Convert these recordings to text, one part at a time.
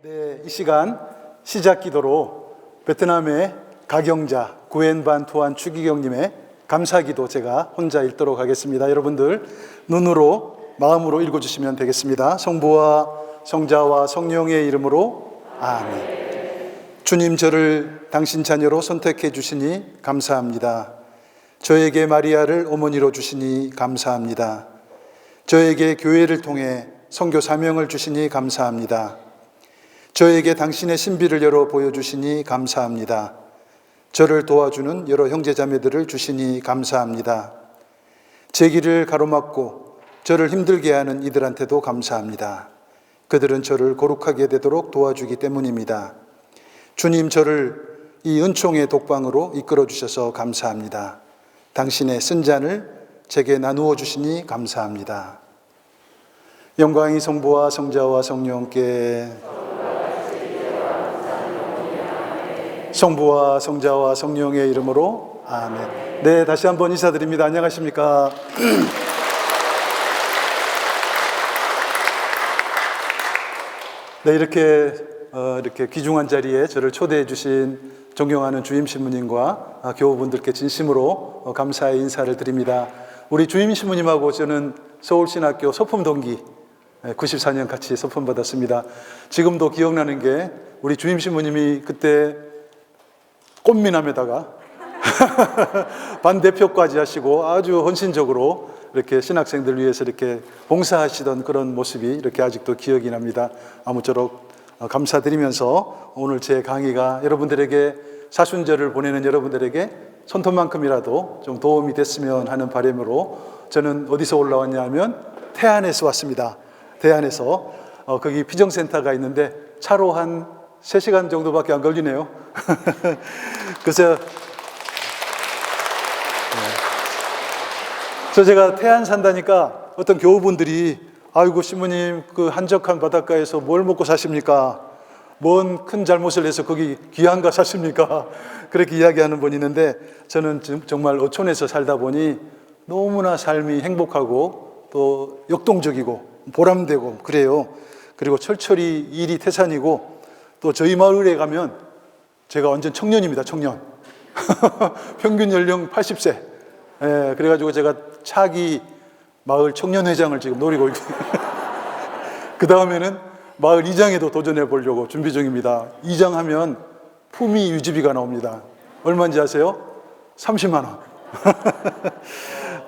네, 이 시간 시작 기도로 베트남의 가경자 구엔반 투안 추기경님의 감사기도 제가 혼자 읽도록 하겠습니다. 여러분들 눈으로 마음으로 읽어주시면 되겠습니다. 성부와 성자와 성령의 이름으로 아멘. 주님, 저를 당신 자녀로 선택해 주시니 감사합니다. 저에게 마리아를 어머니로 주시니 감사합니다. 저에게 교회를 통해 선교 사명을 주시니 감사합니다. 저에게 당신의 신비를 열어 보여주시니 감사합니다. 저를 도와주는 여러 형제자매들을 주시니 감사합니다. 제 길을 가로막고 저를 힘들게 하는 이들한테도 감사합니다. 그들은 저를 거룩하게 되도록 도와주기 때문입니다. 주님, 저를 이 은총의 독방으로 이끌어 주셔서 감사합니다. 당신의 쓴 잔을 제게 나누어 주시니 감사합니다. 영광이 성부와 성자와 성령께 성부와 성자와 성령의 이름으로 아멘. 네, 다시 한번 인사드립니다. 안녕하십니까? 네, 이렇게 귀중한 자리에 저를 초대해 주신 존경하는 주임 신부님과 교우분들께 진심으로 감사의 인사를 드립니다. 우리 주임 신부님하고 저는 서울신학교 소품 동기 94년 같이 소품 받았습니다. 지금도 기억나는 게 우리 주임 신부님이 그때 꽃미남에다가 반대표까지 하시고 아주 헌신적으로 이렇게 신학생들 위해서 이렇게 봉사하시던 그런 모습이 이렇게 아직도 기억이 납니다. 아무쪼록 감사드리면서 오늘 제 강의가 여러분들에게 사순절을 보내는 여러분들에게 손톱만큼이라도 좀 도움이 됐으면 하는 바람으로 저는 어디서 올라왔냐 하면 태안에서 왔습니다. 태안에서 거기 피정센터가 있는데 차로 한 3시간 정도밖에 안 걸리네요. 그래서 제가 태안 산다니까 어떤 교우분들이 아이고 신부님 그 한적한 바닷가에서 뭘 먹고 사십니까? 뭔 큰 잘못을 해서 거기 귀한가 사십니까? 그렇게 이야기하는 분이 있는데 저는 정말 어촌에서 살다 보니 너무나 삶이 행복하고 또 역동적이고 보람되고 그래요. 그리고 철철이 일이 태산이고 또 저희 마을에 가면 제가 완전 청년입니다. 청년. 평균 연령 80세. 예, 그래가지고 제가 차기 마을 청년회장을 지금 노리고 있고 그 다음에는 마을 이장에도 도전해 보려고 준비 중입니다. 이장하면 품위 유지비가 나옵니다. 얼마인지 아세요? 30만 원.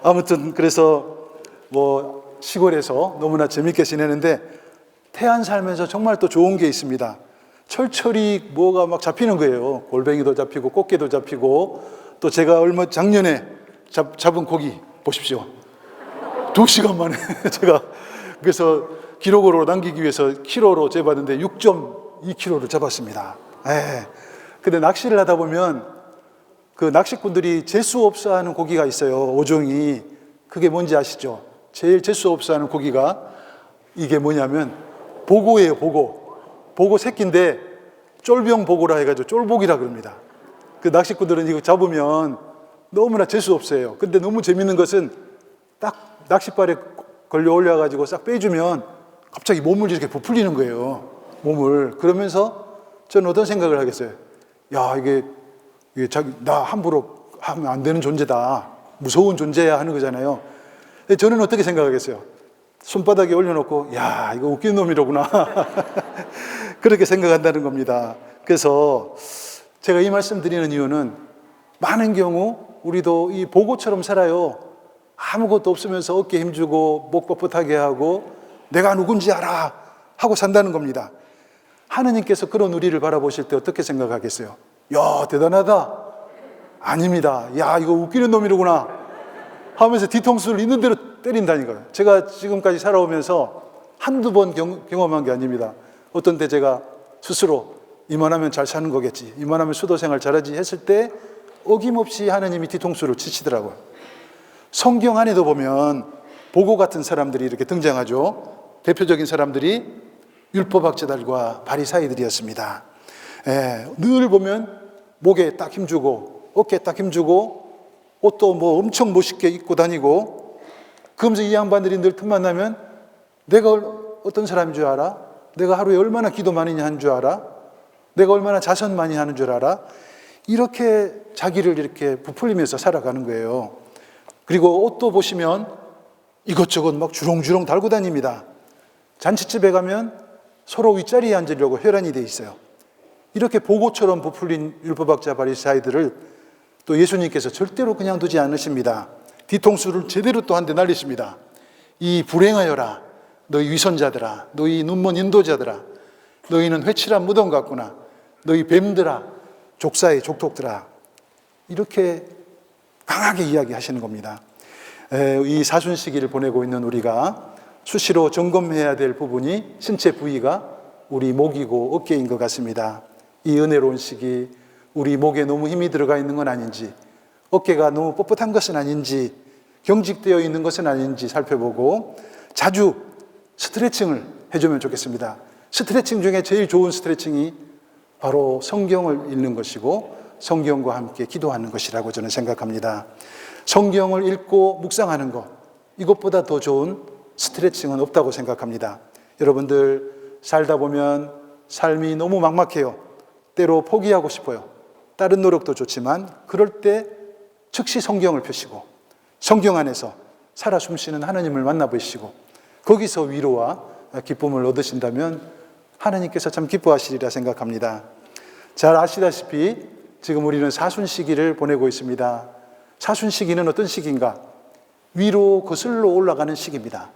아무튼 그래서 뭐 시골에서 너무나 재밌게 지내는데 태안 살면서 정말 또 좋은 게 있습니다. 철철이 뭐가 막 잡히는 거예요. 골뱅이도 잡히고 꽃게도 잡히고 또 제가 작년에 잡은 고기 보십시오. 2시간 만에 제가 그래서 기록으로 남기기 위해서 키로로 재봤는데 6.2kg를 잡았습니다. 근데 낚시를 하다 보면 그 낚시꾼들이 재수없어 하는 고기가 있어요. 어종이. 그게 뭔지 아시죠? 제일 재수없어 하는 고기가 이게 뭐냐면 보고예요. 보고 새끼인데 쫄병 보고라 해가지고 쫄복이라 그럽니다. 그 낚시꾼들은 이거 잡으면 너무나 재수없어요. 근데 너무 재밌는 것은 딱 낚싯발에 걸려 올려가지고 싹 빼주면 갑자기 몸을 이렇게 부풀리는 거예요. 몸을. 그러면서 저는 어떤 생각을 하겠어요? 야, 이게 나 함부로 하면 안 되는 존재다. 무서운 존재야 하는 거잖아요. 근데 저는 어떻게 생각하겠어요? 손바닥에 올려놓고 야, 이거 웃기는 놈이로구나. 그렇게 생각한다는 겁니다. 그래서 제가 이 말씀 드리는 이유는 많은 경우 우리도 이 보고처럼 살아요. 아무것도 없으면서 어깨 힘주고 목 뻣뻣하게 하고 내가 누군지 알아 하고 산다는 겁니다. 하느님께서 그런 우리를 바라보실 때 어떻게 생각하겠어요? 야, 대단하다. 아닙니다. 야, 이거 웃기는 놈이로구나 하면서 뒤통수를 있는 대로 때린다니까요. 제가 지금까지 살아오면서 한두 번 경험한 게 아닙니다. 어떤 때 제가 스스로 이만하면 잘 사는 거겠지, 이만하면 수도생활 잘하지 했을 때 어김없이 하나님이 뒤통수를 치시더라고요. 성경 안에도 보면 보고 같은 사람들이 이렇게 등장하죠. 대표적인 사람들이 율법학자들과 바리사이들이었습니다. 늘 보면 목에 딱 힘주고 어깨에 딱 힘주고 옷도 뭐 엄청 멋있게 입고 다니고 그러면서 이 양반들이 늘 틈만 나면 내가 어떤 사람인 줄 알아? 내가 하루에 얼마나 기도 많이 하는 줄 알아? 내가 얼마나 자선 많이 하는 줄 알아? 이렇게 자기를 이렇게 부풀리면서 살아가는 거예요. 그리고 옷도 보시면 이것저것 막 주렁주렁 달고 다닙니다. 잔치집에 가면 서로 윗자리에 앉으려고 혈안이 돼 있어요. 이렇게 보고처럼 부풀린 율법학자 바리새인들을 또 예수님께서 절대로 그냥 두지 않으십니다. 뒤통수를 제대로 또 한 대 날리십니다. 이 불행하여라, 너희 위선자들아, 너희 눈먼 인도자들아, 너희는 회칠한 무덤 같구나, 너희 뱀들아, 족사의 족독들아, 이렇게 강하게 이야기하시는 겁니다. 이 사순 시기를 보내고 있는 우리가 수시로 점검해야 될 부분이 신체 부위가 우리 목이고 어깨인 것 같습니다. 이 은혜로운 시기 우리 목에 너무 힘이 들어가 있는 건 아닌지, 어깨가 너무 뻣뻣한 것은 아닌지, 경직되어 있는 것은 아닌지 살펴보고 자주 스트레칭을 해주면 좋겠습니다. 스트레칭 중에 제일 좋은 스트레칭이 바로 성경을 읽는 것이고 성경과 함께 기도하는 것이라고 저는 생각합니다. 성경을 읽고 묵상하는 것, 이것보다 더 좋은 스트레칭은 없다고 생각합니다. 여러분들 살다 보면 삶이 너무 막막해요. 때로 포기하고 싶어요. 다른 노력도 좋지만 그럴 때 즉시 성경을 펴시고 성경 안에서 살아 숨쉬는 하나님을 만나보시고 거기서 위로와 기쁨을 얻으신다면 하나님께서 참 기뻐하시리라 생각합니다. 잘 아시다시피 지금 우리는 사순 시기를 보내고 있습니다. 사순 시기는 어떤 시기인가? 위로 거슬러 올라가는 시기입니다.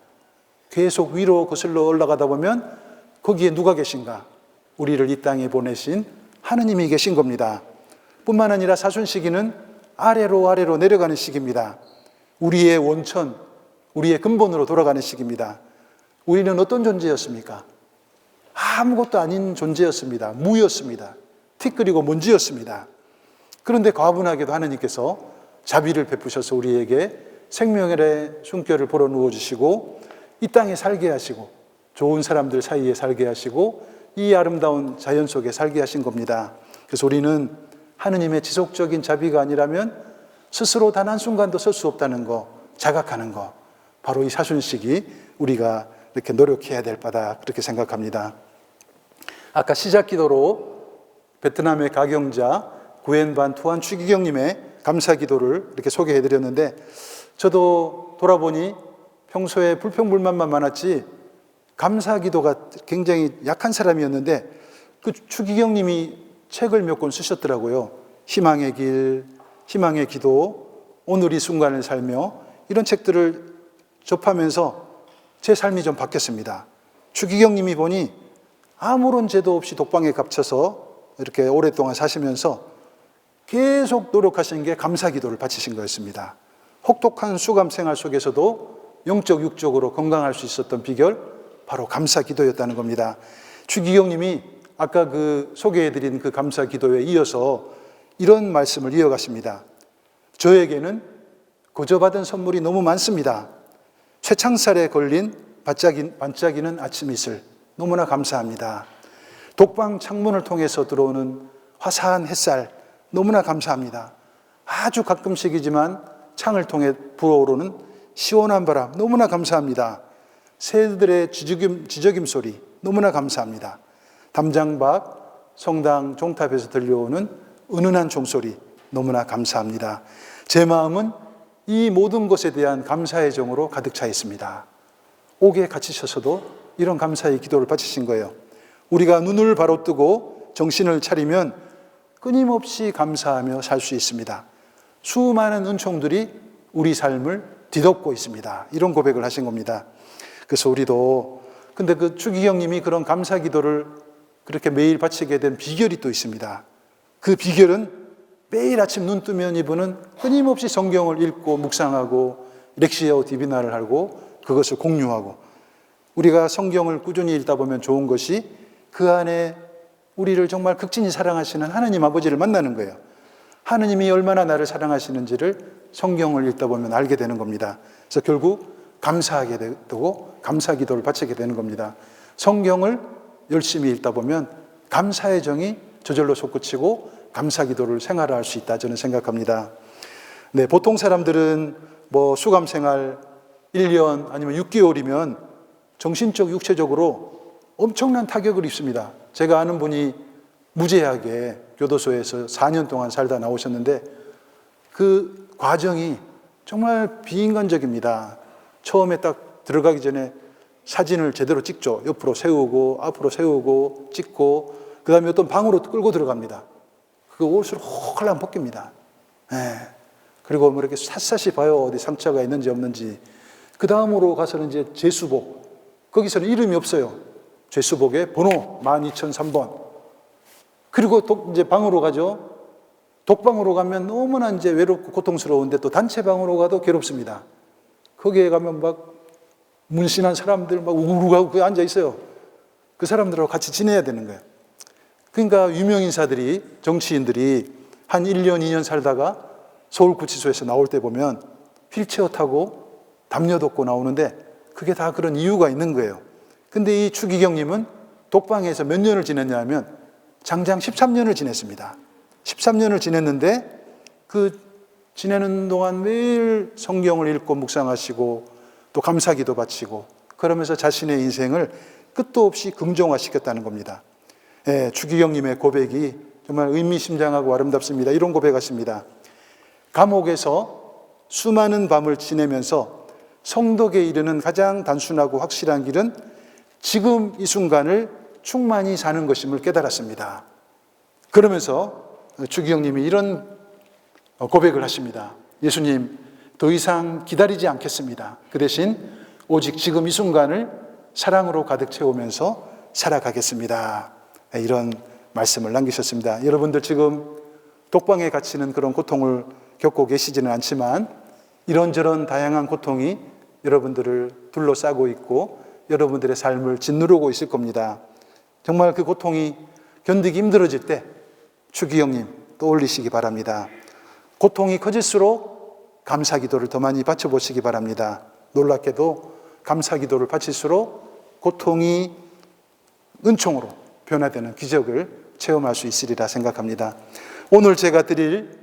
계속 위로 거슬러 올라가다 보면 거기에 누가 계신가? 우리를 이 땅에 보내신 하느님이 계신 겁니다. 뿐만 아니라 사순 시기는 아래로 내려가는 시기입니다. 우리의 원천, 우리의 근본으로 돌아가는 시기입니다. 우리는 어떤 존재였습니까? 아무것도 아닌 존재였습니다. 무였습니다. 티끌이고 먼지였습니다. 그런데 과분하게도 하나님께서 자비를 베푸셔서 우리에게 생명의 숨결을 불어 누워주시고 이 땅에 살게 하시고 좋은 사람들 사이에 살게 하시고 이 아름다운 자연 속에 살게 하신 겁니다. 그래서 우리는 하느님의 지속적인 자비가 아니라면 스스로 단 한순간도 설 수 없다는 거, 자각하는 거, 바로 이 사순 시기 우리가 이렇게 노력해야 될 바다, 그렇게 생각합니다. 아까 시작 기도로 베트남의 가경자 구엔반 투안 추기경님의 감사 기도를 이렇게 소개해 드렸는데, 저도 돌아보니 평소에 불평불만만 많았지 감사 기도가 굉장히 약한 사람이었는데, 그 추기경님이 책을 몇 권 쓰셨더라고요. 희망의 길, 희망의 기도, 오늘 이 순간을 살며, 이런 책들을 접하면서 제 삶이 좀 바뀌었습니다. 추기경님이 보니 아무런 죄도 없이 독방에 갇혀서 이렇게 오랫동안 사시면서 계속 노력하신 게 감사 기도를 바치신 거였습니다. 혹독한 수감 생활 속에서도 영적 육적으로 건강할 수 있었던 비결, 바로 감사 기도였다는 겁니다. 추기경님이 아까 그 소개해드린 그 감사 기도에 이어서 이런 말씀을 이어가십니다. 저에게는 거저 받은 선물이 너무 많습니다. 쇠창살에 걸린 반짝이는 아침 이슬, 너무나 감사합니다. 독방 창문을 통해서 들어오는 화사한 햇살, 너무나 감사합니다. 아주 가끔씩이지만 창을 통해 불어오르는 시원한 바람, 너무나 감사합니다. 새들의 지저김 소리, 너무나 감사합니다. 담장밖 성당 종탑에서 들려오는 은은한 종소리, 너무나 감사합니다. 제 마음은 이 모든 것에 대한 감사의 정으로 가득 차 있습니다. 옥에 갇히셔서도 이런 감사의 기도를 바치신 거예요. 우리가 눈을 바로 뜨고 정신을 차리면 끊임없이 감사하며 살 수 있습니다. 수많은 은총들이 우리 삶을 뒤덮고 있습니다. 이런 고백을 하신 겁니다. 그래서 우리도, 근데 그 추기경님이 그런 감사 기도를 그렇게 매일 바치게 된 비결이 또 있습니다. 그 비결은 매일 아침 눈 뜨면 이분은 끊임없이 성경을 읽고 묵상하고 렉시아오 디비나를 하고 그것을 공유하고, 우리가 성경을 꾸준히 읽다 보면 좋은 것이 그 안에 우리를 정말 극진히 사랑하시는 하나님 아버지를 만나는 거예요. 하나님이 얼마나 나를 사랑하시는지를 성경을 읽다 보면 알게 되는 겁니다. 그래서 결국 감사하게 되고 감사 기도를 바치게 되는 겁니다. 성경을 열심히 읽다 보면 감사의 정이 저절로 솟구치고 감사 기도를 생활할 수 있다, 저는 생각합니다. 네, 보통 사람들은 뭐 수감 생활 1년 아니면 6개월이면 정신적, 육체적으로 엄청난 타격을 입습니다. 제가 아는 분이 무제하게 교도소에서 4년 동안 살다 나오셨는데 그 과정이 정말 비인간적입니다. 처음에 딱 들어가기 전에 사진을 제대로 찍죠. 옆으로 세우고 앞으로 세우고 찍고 그 다음에 어떤 방으로 끌고 들어갑니다. 그 옷을 홀랑 벗깁니다. 그리고 뭐 이렇게 샅샅이 봐요. 어디 상처가 있는지 없는지. 그 다음으로 가서는 이제 죄수복. 거기서는 이름이 없어요. 죄수복에 번호 12003번. 그리고 이제 방으로 가죠. 독방으로 가면 너무나 이제 외롭고 고통스러운데 또 단체방으로 가도 괴롭습니다. 거기에 가면 막 문신한 사람들 막 우르르하고 거기 앉아 있어요. 그 사람들하고 같이 지내야 되는 거예요. 그러니까 유명 인사들이, 정치인들이 한 1년, 2년 살다가 서울구치소에서 나올 때 보면 휠체어 타고 담요 덮고 나오는데 그게 다 그런 이유가 있는 거예요. 근데 이 추기경님은 독방에서 몇 년을 지냈냐 하면 장장 13년을 지냈습니다. 13년을 지냈는데 그 지내는 동안 매일 성경을 읽고 묵상하시고 또 감사기도 바치고 그러면서 자신의 인생을 끝도 없이 긍정화시켰다는 겁니다. 추기경님의 고백이 정말 의미심장하고 아름답습니다. 이런 고백하십니다. 감옥에서 수많은 밤을 지내면서 성덕에 이르는 가장 단순하고 확실한 길은 지금 이 순간을 충만히 사는 것임을 깨달았습니다. 그러면서 추기경님이 이런 고백을 하십니다. 예수님, 더 이상 기다리지 않겠습니다. 그 대신 오직 지금 이 순간을 사랑으로 가득 채우면서 살아가겠습니다. 이런 말씀을 남기셨습니다. 여러분들 지금 독방에 갇히는 그런 고통을 겪고 계시지는 않지만 이런저런 다양한 고통이 여러분들을 둘러싸고 있고 여러분들의 삶을 짓누르고 있을 겁니다. 정말 그 고통이 견디기 힘들어질 때 추기경님 떠올리시기 바랍니다. 고통이 커질수록 감사기도를 더 많이 바쳐보시기 바랍니다. 놀랍게도 감사기도를 바칠수록 고통이 은총으로 변화되는 기적을 체험할 수 있으리라 생각합니다. 오늘 제가 드릴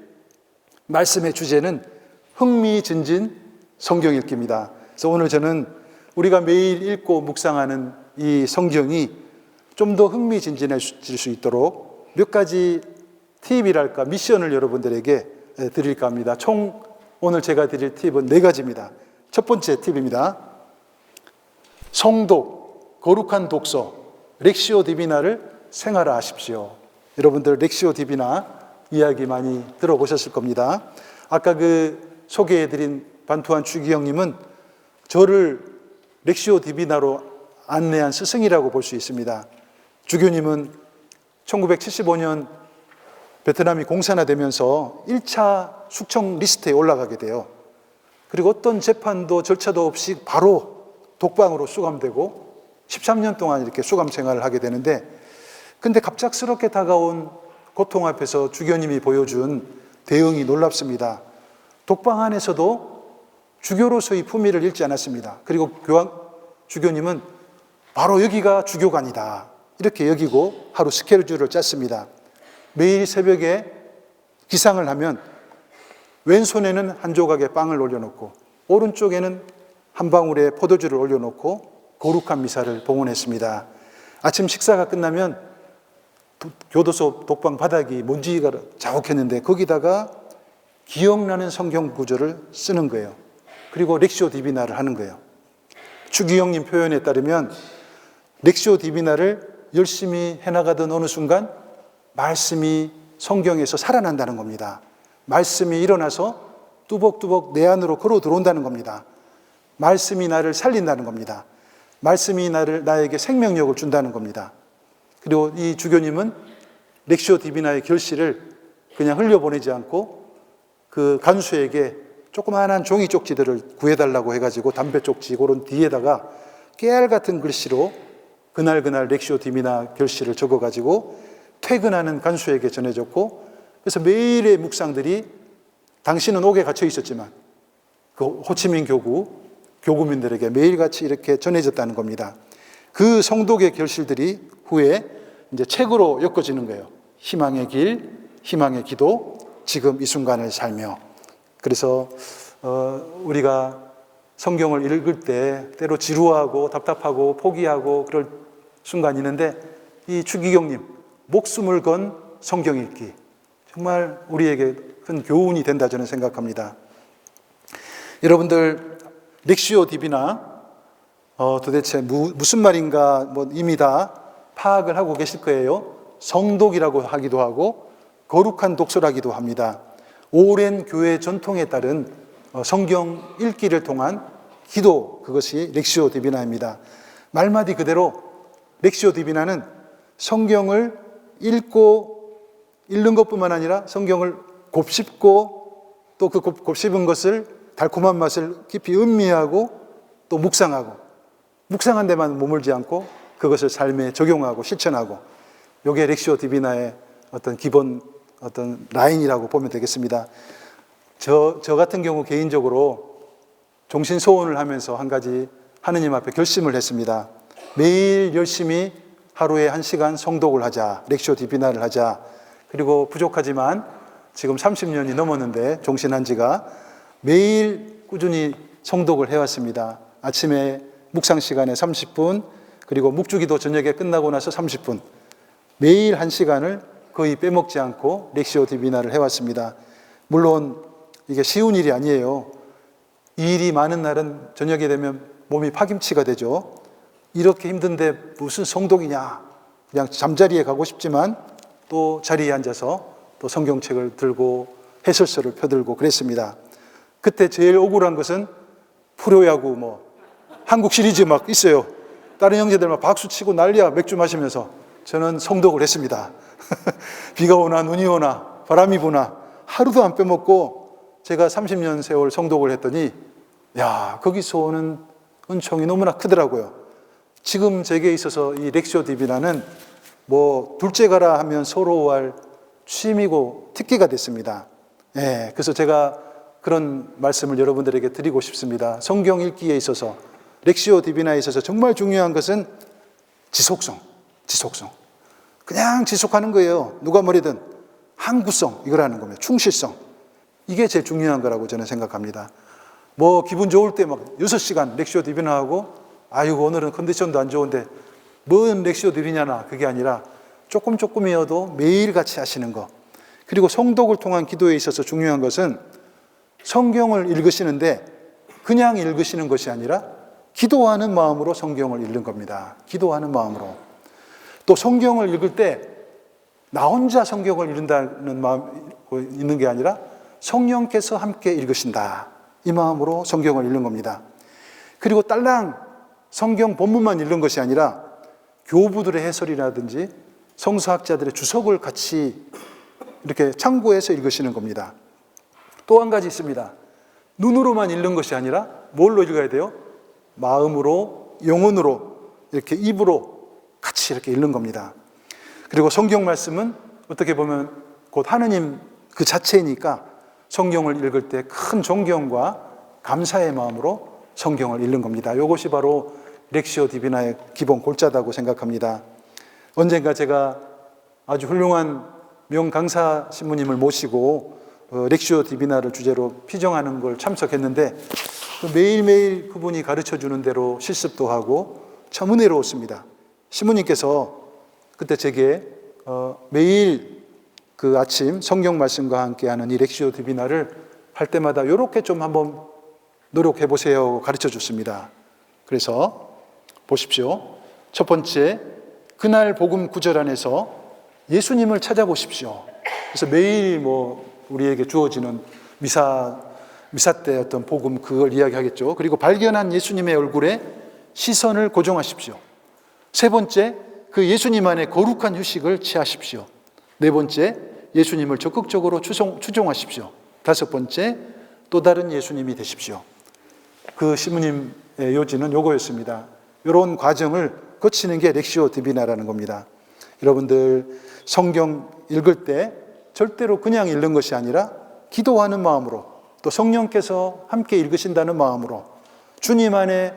말씀의 주제는 흥미진진 성경 읽기입니다. 그래서 오늘 저는 우리가 매일 읽고 묵상하는 이 성경이 좀 더 흥미진진해질 수 있도록 몇 가지 팁이랄까 미션을 여러분들에게 드릴까 합니다. 총 오늘 제가 드릴 팁은 4가지입니다. 첫 번째 팁입니다. 성독, 거룩한 독서, 렉시오 디비나를 생활화하십시오. 여러분들 렉시오 디비나 이야기 많이 들어보셨을 겁니다. 아까 그 소개해드린 반투한 추기경님은 저를 렉시오 디비나로 안내한 스승이라고 볼 수 있습니다. 주교님은 1975년 베트남이 공산화되면서 1차 숙청 리스트에 올라가게 돼요. 그리고 어떤 재판도 절차도 없이 바로 독방으로 수감되고 13년 동안 이렇게 수감 생활을 하게 되는데 근데 갑작스럽게 다가온 고통 앞에서 주교님이 보여준 대응이 놀랍습니다. 독방 안에서도 주교로서의 품위를 잃지 않았습니다. 그리고 주교님은 바로 여기가 주교관이다 이렇게 여기고 하루 스케줄을 짰습니다. 매일 새벽에 기상을 하면 왼손에는 한 조각의 빵을 올려놓고 오른쪽에는 한 방울의 포도주를 올려놓고 거룩한 미사를 봉헌했습니다. 아침 식사가 끝나면 교도소 독방 바닥이 먼지가 자욱했는데 거기다가 기억나는 성경 구절을 쓰는 거예요. 그리고 렉시오 디비나를 하는 거예요. 추기경님 표현에 따르면 렉시오 디비나를 열심히 해나가던 어느 순간 말씀이 성경에서 살아난다는 겁니다. 말씀이 일어나서 뚜벅뚜벅 내 안으로 걸어 들어온다는 겁니다. 말씀이 나를 살린다는 겁니다. 말씀이 나에게 생명력을 준다는 겁니다. 그리고 이 주교님은 렉시오 디비나의 결실을 그냥 흘려보내지 않고 그 간수에게 조그마한 종이 쪽지들을 구해달라고 해가지고 담배 쪽지 그런 뒤에다가 깨알 같은 글씨로 그날 렉시오 디비나 결실을 적어가지고 퇴근하는 간수에게 전해줬고 그래서 매일의 묵상들이 당신은 옥에 갇혀 있었지만 그 호치민 교구민들에게 매일같이 이렇게 전해졌다는 겁니다. 그 성독의 결실들이 후에 이제 책으로 엮어지는 거예요. 희망의 길, 희망의 기도, 지금 이 순간을 살며. 그래서 우리가 성경을 읽을 때 때로 지루하고 답답하고 포기하고 그럴 순간이 있는데 이 추기경님 목숨을 건 성경 읽기 정말 우리에게 큰 교훈이 된다 저는 생각합니다. 여러분들 렉시오 디비나 도대체 무슨 말인가 뭐 이미 다 파악을 하고 계실 거예요. 성독이라고 하기도 하고 거룩한 독서라기도 합니다. 오랜 교회 전통에 따른 성경 읽기를 통한 기도, 그것이 렉시오 디비나입니다. 말마디 그대로 렉시오 디비나는 성경을 읽는 것뿐만 아니라 성경을 곱씹고 또 그 곱씹은 것을 달콤한 맛을 깊이 음미하고 또 묵상한 데만 머물지 않고 그것을 삶에 적용하고 실천하고, 이게 렉시오 디비나의 어떤 기본 어떤 라인이라고 보면 되겠습니다. 저 같은 경우 개인적으로 종신 소원을 하면서 한 가지 하느님 앞에 결심을 했습니다. 매일 열심히 하루에 1시간 성독을 하자, 렉시오 디비나를 하자. 그리고 부족하지만 지금 30년이 넘었는데 종신한 지가 매일 꾸준히 성독을 해왔습니다. 아침에 묵상 시간에 30분, 그리고 묵주기도 저녁에 끝나고 나서 30분, 매일 1시간을 거의 빼먹지 않고 렉시오 디비나를 해왔습니다. 물론 이게 쉬운 일이 아니에요. 일이 많은 날은 저녁에 되면 몸이 파김치가 되죠. 이렇게 힘든데 무슨 성독이냐, 그냥 잠자리에 가고 싶지만 또 자리에 앉아서 또 성경책을 들고 해설서를 펴들고 그랬습니다. 그때 제일 억울한 것은 프로야구 한국 시리즈 막 있어요. 다른 형제들 막 박수 치고 난리야, 맥주 마시면서. 저는 성독을 했습니다. 비가 오나 눈이 오나 바람이 부나 하루도 안 빼먹고 제가 30년 세월 성독을 했더니 거기서 오는 은총이 너무나 크더라고요. 지금 제게 있어서 이 렉시오 디비나는 둘째가라 하면 서러워할 취미고 특기가 됐습니다. 그래서 제가 그런 말씀을 여러분들에게 드리고 싶습니다. 성경 읽기에 있어서, 렉시오 디비나에 있어서 정말 중요한 것은 지속성. 그냥 지속하는 거예요. 누가 뭐래든 항구성, 이거라는 겁니다. 충실성. 이게 제일 중요한 거라고 저는 생각합니다. 기분 좋을 때 6시간 렉시오 디비나 하고, 아이고 오늘은 컨디션도 안 좋은데 뭔 렉시오 디비나나, 그게 아니라 조금이어도 매일 같이 하시는 거. 그리고 성독을 통한 기도에 있어서 중요한 것은 성경을 읽으시는데 그냥 읽으시는 것이 아니라 기도하는 마음으로 성경을 읽는 겁니다. 기도하는 마음으로. 또 성경을 읽을 때 나 혼자 성경을 읽는다는 마음 있는 게 아니라 성령께서 함께 읽으신다, 이 마음으로 성경을 읽는 겁니다. 그리고 딸랑 성경 본문만 읽는 것이 아니라 교부들의 해설이라든지 성서학자들의 주석을 같이 이렇게 참고해서 읽으시는 겁니다. 또 한 가지 있습니다. 눈으로만 읽는 것이 아니라 뭘로 읽어야 돼요? 마음으로, 영혼으로, 이렇게 입으로 같이 이렇게 읽는 겁니다. 그리고 성경 말씀은 어떻게 보면 곧 하느님 그 자체이니까 성경을 읽을 때 큰 존경과 감사의 마음으로 성경을 읽는 겁니다. 이것이 바로 렉시오 디비나의 기본 골자다고 생각합니다. 언젠가 제가 아주 훌륭한 명강사 신부님을 모시고 렉시오 디비나를 주제로 피정하는 걸 참석했는데, 매일매일 그분이 가르쳐주는 대로 실습도 하고 참 은혜로웠습니다. 신부님께서 그때 제게 매일 그 아침 성경 말씀과 함께하는 이 렉시오 디비나를 할 때마다 이렇게 좀 한번 노력해 보세요 가르쳐 줬습니다. 그래서 보십시오. 첫 번째, 그날 복음 구절 안에서 예수님을 찾아보십시오. 그래서 매일 우리에게 주어지는 미사 때 어떤 복음, 그걸 이야기하겠죠. 그리고 발견한 예수님의 얼굴에 시선을 고정하십시오. 세 번째, 그 예수님 안에 거룩한 휴식을 취하십시오. 네 번째, 예수님을 적극적으로 추종하십시오. 다섯 번째, 또 다른 예수님이 되십시오. 그 신부님의 요지는 요거였습니다. 이런 과정을 거치는 게 렉시오 디비나라는 겁니다. 여러분들 성경 읽을 때 절대로 그냥 읽는 것이 아니라 기도하는 마음으로, 또 성령께서 함께 읽으신다는 마음으로, 주님 안에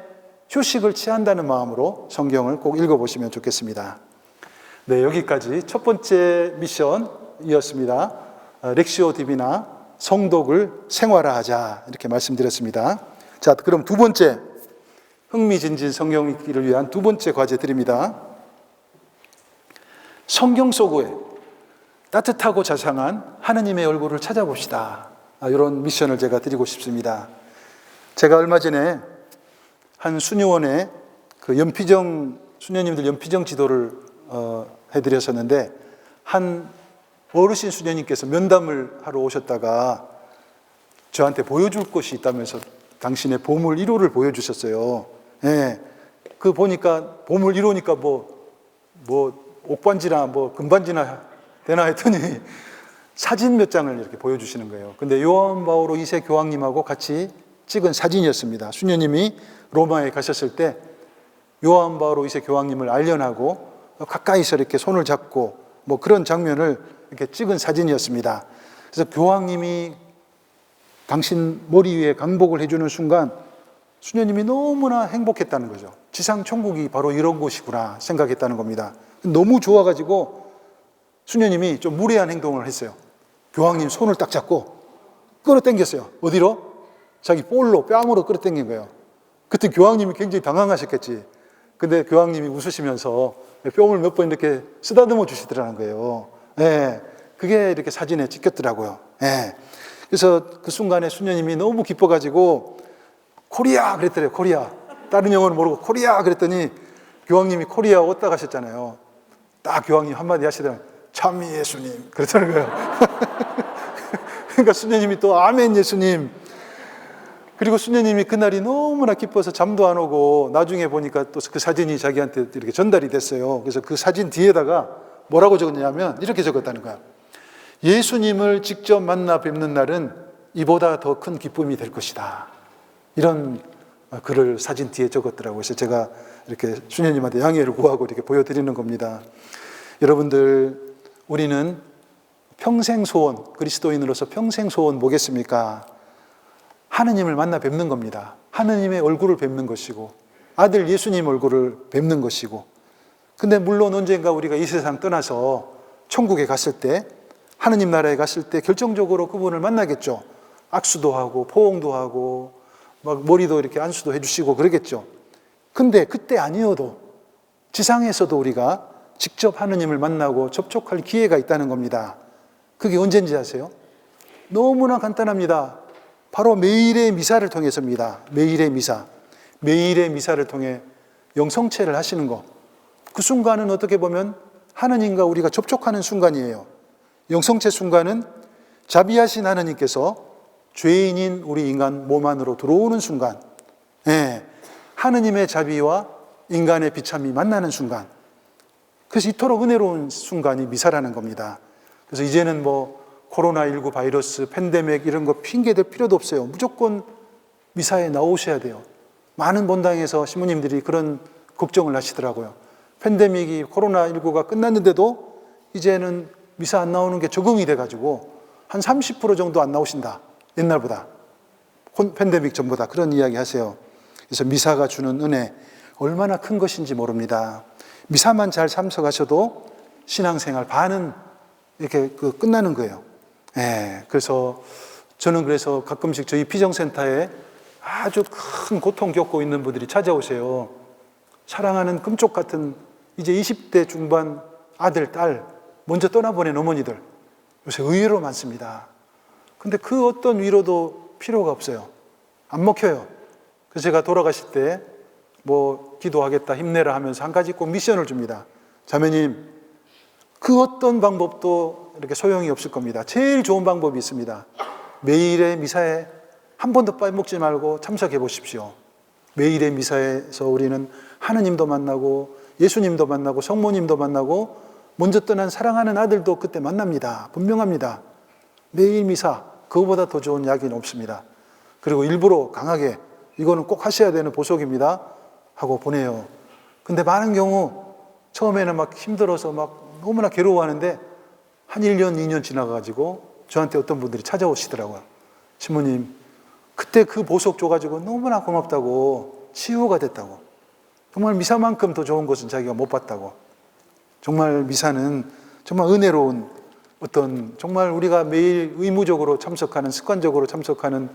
휴식을 취한다는 마음으로 성경을 꼭 읽어보시면 좋겠습니다. 네, 여기까지 첫 번째 미션이었습니다. 렉시오 디비나, 성독을 생활화하자, 이렇게 말씀드렸습니다. 자, 그럼 두 번째, 흥미진진 성경 읽기를 위한 두 번째 과제 드립니다. 성경 속에 따뜻하고 자상한 하느님의 얼굴을 찾아봅시다. 이런 미션을 제가 드리고 싶습니다. 제가 얼마 전에 한 수녀원에 그 수녀님들 연피정 지도를 해드렸었는데, 한 어르신 수녀님께서 면담을 하러 오셨다가 저한테 보여줄 것이 있다면서 당신의 보물 1호를 보여주셨어요. 예. 그 보니까 보물 1호니까 뭐 옥반지나 뭐 금반지나 되나 했더니 사진 몇 장을 이렇게 보여주시는 거예요. 근데 요한 바오로 2세 교황님하고 같이 찍은 사진이었습니다. 수녀님이 로마에 가셨을 때 요한 바오로 2세 교황님을 알련하고 가까이서 이렇게 손을 잡고 뭐 그런 장면을 이렇게 찍은 사진이었습니다. 그래서 교황님이 당신 머리 위에 강복을 해주는 순간 수녀님이 너무나 행복했다는 거죠. 지상 천국이 바로 이런 곳이구나 생각했다는 겁니다. 너무 좋아가지고 수녀님이 좀 무례한 행동을 했어요. 교황님 손을 딱 잡고 끌어당겼어요. 어디로? 자기 볼로, 뺨으로 끌어당긴 거예요. 그때 교황님이 굉장히 당황하셨겠지. 근데 교황님이 웃으시면서 뺨을 몇 번 이렇게 쓰다듬어 주시더라는 거예요. 예, 그게 이렇게 사진에 찍혔더라고요. 예. 그래서 그 순간에 수녀님이 너무 기뻐가지고 코리아 그랬더래요. 코리아. 다른 영어는 모르고 코리아 그랬더니 교황님이 코리아 왔다 가셨잖아요. 딱 교황님 한마디 하시더라고요. 참 예수님. 그랬다는 거예요. 그러니까 수녀님이 또 아멘 예수님. 그리고 수녀님이 그날이 너무나 기뻐서 잠도 안 오고 나중에 보니까 또 그 사진이 자기한테 이렇게 전달이 됐어요. 그래서 그 사진 뒤에다가 뭐라고 적었냐면 이렇게 적었다는 거야. 예수님을 직접 만나 뵙는 날은 이보다 더 큰 기쁨이 될 것이다. 이런 글을 사진 뒤에 적었더라고요. 그래서 제가 이렇게 수녀님한테 양해를 구하고 이렇게 보여드리는 겁니다. 여러분들, 우리는 평생 소원, 그리스도인으로서 평생 소원 뭐겠습니까? 하느님을 만나 뵙는 겁니다. 하느님의 얼굴을 뵙는 것이고 아들 예수님 얼굴을 뵙는 것이고, 근데 물론 언젠가 우리가 이 세상 떠나서 천국에 갔을 때, 하느님 나라에 갔을 때 결정적으로 그분을 만나겠죠. 악수도 하고 포옹도 하고 막 머리도 이렇게 안수도 해주시고 그러겠죠. 근데 그때 아니어도 지상에서도 우리가 직접 하느님을 만나고 접촉할 기회가 있다는 겁니다. 그게 언제인지 아세요? 너무나 간단합니다. 바로 매일의 미사를 통해서입니다. 매일의 미사. 매일의 미사를 통해 영성체를 하시는 것. 그 순간은 어떻게 보면 하느님과 우리가 접촉하는 순간이에요. 영성체 순간은 자비하신 하느님께서 죄인인 우리 인간 몸 안으로 들어오는 순간, 예, 하느님의 자비와 인간의 비참이 만나는 순간, 그래서 이토록 은혜로운 순간이 미사라는 겁니다. 그래서 이제는 뭐 코로나19 바이러스, 팬데믹 이런 거 핑계댈 필요도 없어요. 무조건 미사에 나오셔야 돼요. 많은 본당에서 신부님들이 그런 걱정을 하시더라고요. 팬데믹이 코로나19가 끝났는데도 이제는 미사 안 나오는 게 적응이 돼가지고 한 30% 정도 안 나오신다. 옛날보다. 팬데믹 전보다. 그런 이야기 하세요. 그래서 미사가 주는 은혜 얼마나 큰 것인지 모릅니다. 미사만 잘 참석하셔도 신앙생활 반은 이렇게 끝나는 거예요. 예, 그래서 저는 그래서 가끔씩 저희 피정센터에 아주 큰 고통 겪고 있는 분들이 찾아오세요. 사랑하는 금쪽 같은 이제 20대 중반 아들, 딸 먼저 떠나보낸 어머니들 요새 의외로 많습니다. 근데 그 어떤 위로도 필요가 없어요. 안 먹혀요. 그래서 제가 돌아가실 때 뭐 기도하겠다 힘내라 하면서 한 가지 꼭 미션을 줍니다. 자매님, 그 어떤 방법도 이렇게 소용이 없을 겁니다. 제일 좋은 방법이 있습니다. 매일의 미사에 한 번도 빠먹지 말고 참석해 보십시오. 매일의 미사에서 우리는 하느님도 만나고 예수님도 만나고 성모님도 만나고 먼저 떠난 사랑하는 아들도 그때 만납니다. 분명합니다. 매일 미사, 그거보다 더 좋은 약은 없습니다. 그리고 일부러 강하게 이거는 꼭 하셔야 되는 보석입니다 하고 보내요. 근데 많은 경우 처음에는 막 힘들어서 막 너무나 괴로워하는데 한 1년, 2년 지나가지고 저한테 어떤 분들이 찾아오시더라고요. 신부님, 그때 그 보석 줘가지고 너무나 고맙다고, 치유가 됐다고, 정말 미사만큼 더 좋은 것은 자기가 못 봤다고. 정말 미사는 정말 은혜로운 어떤, 정말 우리가 매일 의무적으로 참석하는, 습관적으로 참석하는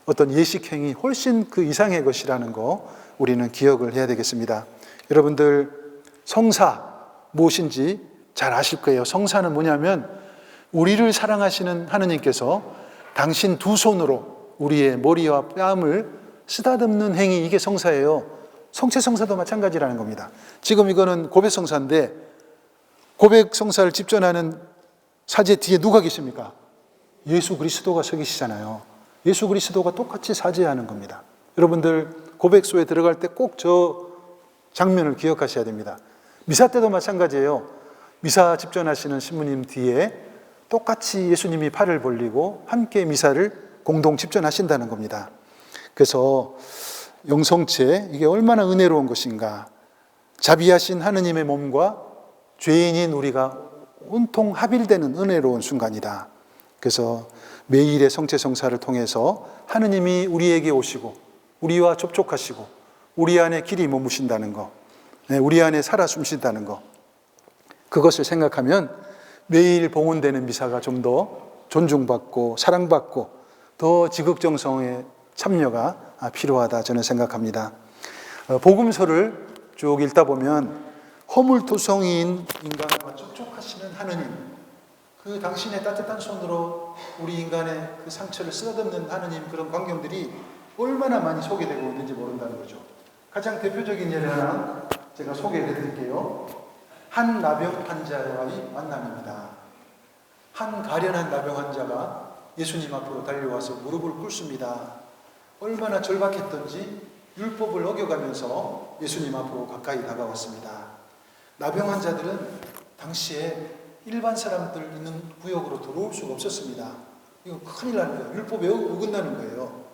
어떤 예식행위 훨씬 그 이상의 것이라는 거 우리는 기억을 해야 되겠습니다. 여러분들, 성사 무엇인지 잘 아실 거예요. 성사는 뭐냐면 우리를 사랑하시는 하느님께서 당신 두 손으로 우리의 머리와 뺨을 쓰다듬는 행위, 이게 성사예요. 성체성사도 마찬가지라는 겁니다. 지금 이거는 고백성사인데 고백성사를 집전하는 사제 뒤에 누가 계십니까? 예수 그리스도가 서 계시잖아요. 예수 그리스도가 똑같이 사죄하는 겁니다. 여러분들 고백소에 들어갈 때 꼭 저 장면을 기억하셔야 됩니다. 미사 때도 마찬가지예요. 미사 집전하시는 신부님 뒤에 똑같이 예수님이 팔을 벌리고 함께 미사를 공동 집전하신다는 겁니다. 그래서 영성체, 이게 얼마나 은혜로운 것인가. 자비하신 하느님의 몸과 죄인인 우리가 온통 합일되는 은혜로운 순간이다. 그래서 매일의 성체성사를 통해서 하느님이 우리에게 오시고 우리와 접촉하시고 우리 안에 길이 머무신다는 것, 우리 안에 살아 숨쉰다는 것, 그것을 생각하면 매일 봉헌되는 미사가 좀 더 존중받고 사랑받고 더 지극정성의 참여가 필요하다, 저는 생각합니다. 복음서를 쭉 읽다 보면 허물투성이인 인간과 접촉하시는 하느님, 그 당신의 따뜻한 손으로 우리 인간의 그 상처를 쓰다듬는 하느님, 그런 광경들이 얼마나 많이 소개되고 있는지 모른다는 거죠. 가장 대표적인 예를 하나 제가 소개해 드릴게요. 한 나병 환자와의 만남입니다. 한 가련한 나병 환자가 예수님 앞으로 달려와서 무릎을 꿇습니다. 얼마나 절박했던지 율법을 어겨가면서 예수님 앞으로 가까이 다가왔습니다. 나병 환자들은 당시에 일반 사람들 있는 구역으로 들어올 수가 없었습니다. 이거 큰일 나는 거예요. 율법에 어긋나는 거예요.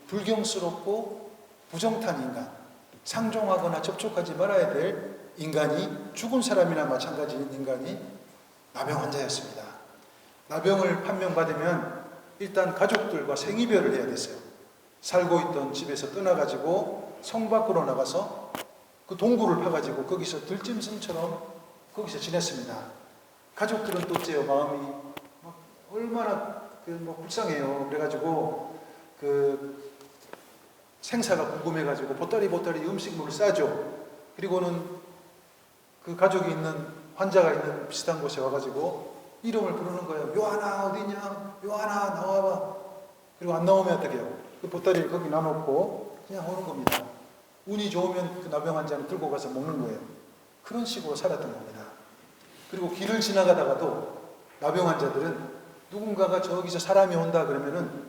불경스럽고 부정탄 인간, 상종하거나 접촉하지 말아야 될 인간이, 죽은 사람이나 마찬가지인 인간이 나병 환자였습니다. 나병을 판명받으면 일단 가족들과 생이별을 해야 됐어요. 살고 있던 집에서 떠나가지고 성 밖으로 나가서 그 동굴을 파가지고 거기서 들짐승처럼 거기서 지냈습니다. 가족들은 또 어째요? 마음이 얼마나 불쌍해요. 그래가지고 생사가 궁금해가지고 보따리 음식물을 싸죠. 그리고는 그 가족이 있는, 환자가 있는 비슷한 곳에 와가지고 이름을 부르는 거예요. 요하나 어디냐? 요하나 나와봐. 그리고 안 나오면 어떻게 해요? 그 보따리를 거기 놔놓고 그냥 오는 겁니다. 운이 좋으면 그 나병 환자는 들고 가서 먹는 거예요. 그런 식으로 살았던 겁니다. 그리고 길을 지나가다가도 나병 환자들은 누군가가 저기서 사람이 온다 그러면은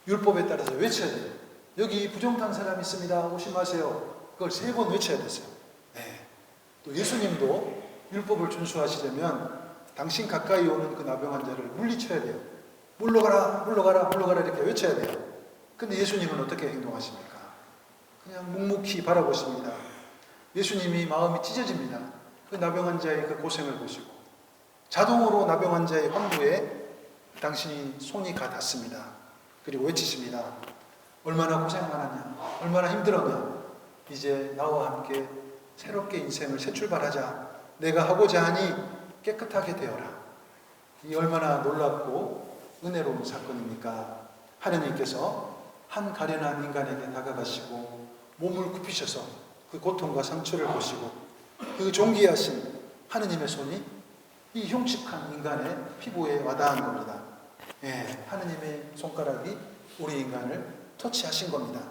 율법에 따라서 외쳐야 돼요. 여기 부정탄 사람 있습니다. 오심하세요. 그걸 3번 외쳐야 됐어요. 또 예수님도 율법을 준수하시려면 당신 가까이 오는 그 나병 환자를 물리쳐야 돼요. 물러가라, 물러가라, 물러가라 이렇게 외쳐야 돼요. 근데 예수님은 어떻게 행동하십니까? 그냥 묵묵히 바라보십니다. 예수님이 마음이 찢어집니다. 그 나병 환자의 그 고생을 보시고 자동으로 나병 환자의 환부에 당신이 손이 가 닿습니다. 그리고 외치십니다. 얼마나 고생 많았냐, 얼마나 힘들었냐. 이제 나와 함께 새롭게 인생을 새 출발하자. 내가 하고자 하니 깨끗하게 되어라. 이 얼마나 놀랍고 은혜로운 사건입니까? 하느님께서 한 가련한 인간에게 다가가시고 몸을 굽히셔서 그 고통과 상처를 보시고 그 존귀하신 하느님의 손이 이 흉측한 인간의 피부에 와닿은 겁니다. 하느님의 손가락이 우리 인간을 터치하신 겁니다.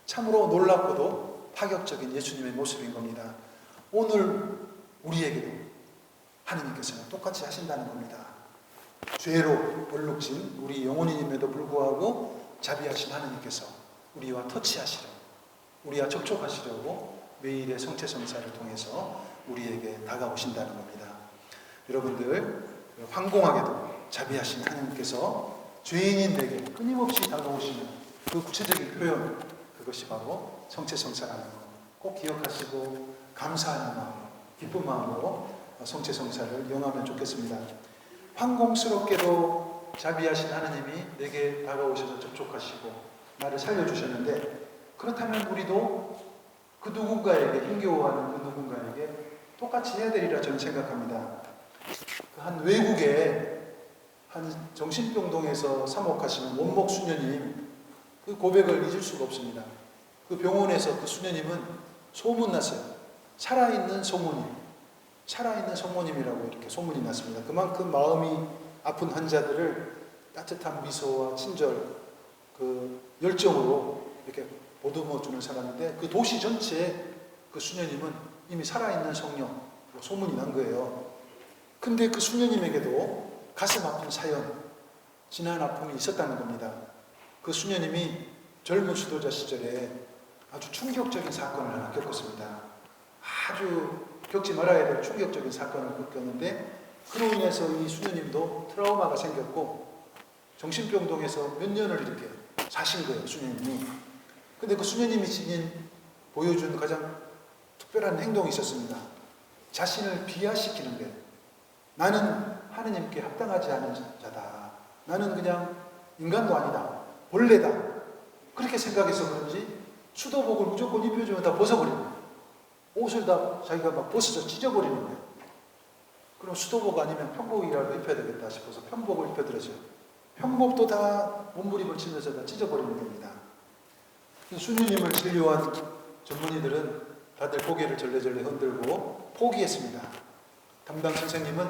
참으로 놀랍고도 파격적인 예수님의 모습인 겁니다. 오늘 우리에게도 하느님께서는 똑같이 하신다는 겁니다. 죄로 얼룩진 우리 영혼임에도 불구하고 자비하신 하느님께서 우리와 터치하시려, 우리와 접촉하시려고 매일의 성체성사를 통해서 우리에게 다가오신다는 겁니다. 여러분들, 황공하게도 자비하신 하느님께서 죄인인 내게 끊임없이 다가오시는 그 구체적인 표현, 그것이 바로 성체성사라는 것 꼭 기억하시고 감사하는 마음, 기쁜 마음으로 성체성사를 이용하면 좋겠습니다. 황공스럽게도 자비하신 하느님이 내게 다가오셔서 접촉하시고 나를 살려주셨는데, 그렇다면 우리도 그 누군가에게, 힘겨워하는 그 누군가에게 똑같이 해야 되리라 저는 생각합니다. 한 외국에 한 정신병동에서 사목하시는 원목 수녀님, 그 고백을 잊을 수가 없습니다. 그 병원에서 그 수녀님은 소문났어요. 살아있는 성모님, 살아있는 성모님이라고 이렇게 소문이 났습니다. 그만큼 마음이 아픈 환자들을 따뜻한 미소와 친절, 그 열정으로 이렇게 보듬어 주는 사람인데, 그 도시 전체에 그 수녀님은 이미 살아있는 성령 소문이 난 거예요. 근데 그 수녀님에게도 가슴 아픈 사연, 지난 아픔이 있었다는 겁니다. 그 수녀님이 젊은 수도자 시절에 아주 충격적인 사건을 하나 겪었습니다. 아주 겪지 말아야 될 충격적인 사건을 겪었는데, 그로 인해서 이 수녀님도 트라우마가 생겼고 정신병동에서 몇 년을 이렇게 사신 거예요, 수녀님이. 근데 그 수녀님이 보여준 가장 특별한 행동이 있었습니다. 자신을 비하시키는 거예요. 나는 하느님께 합당하지 않은 자다. 나는 그냥 인간도 아니다. 벌레다. 그렇게 생각해서 그런지 수도복을 무조건 입혀주면 다 벗어버리는 거예요. 옷을 다 자기가 막 벗어서 찢어버리는 거예요. 그럼 수도복 아니면 편복이라도 입혀야 되겠다 싶어서 편복을 입혀드렸어요. 편복도 다 몸부림을 치면서 다 찢어버리는 겁니다. 수녀님을 진료한 전문의들은 다들 고개를 절레절레 흔들고 포기했습니다. 담당 선생님은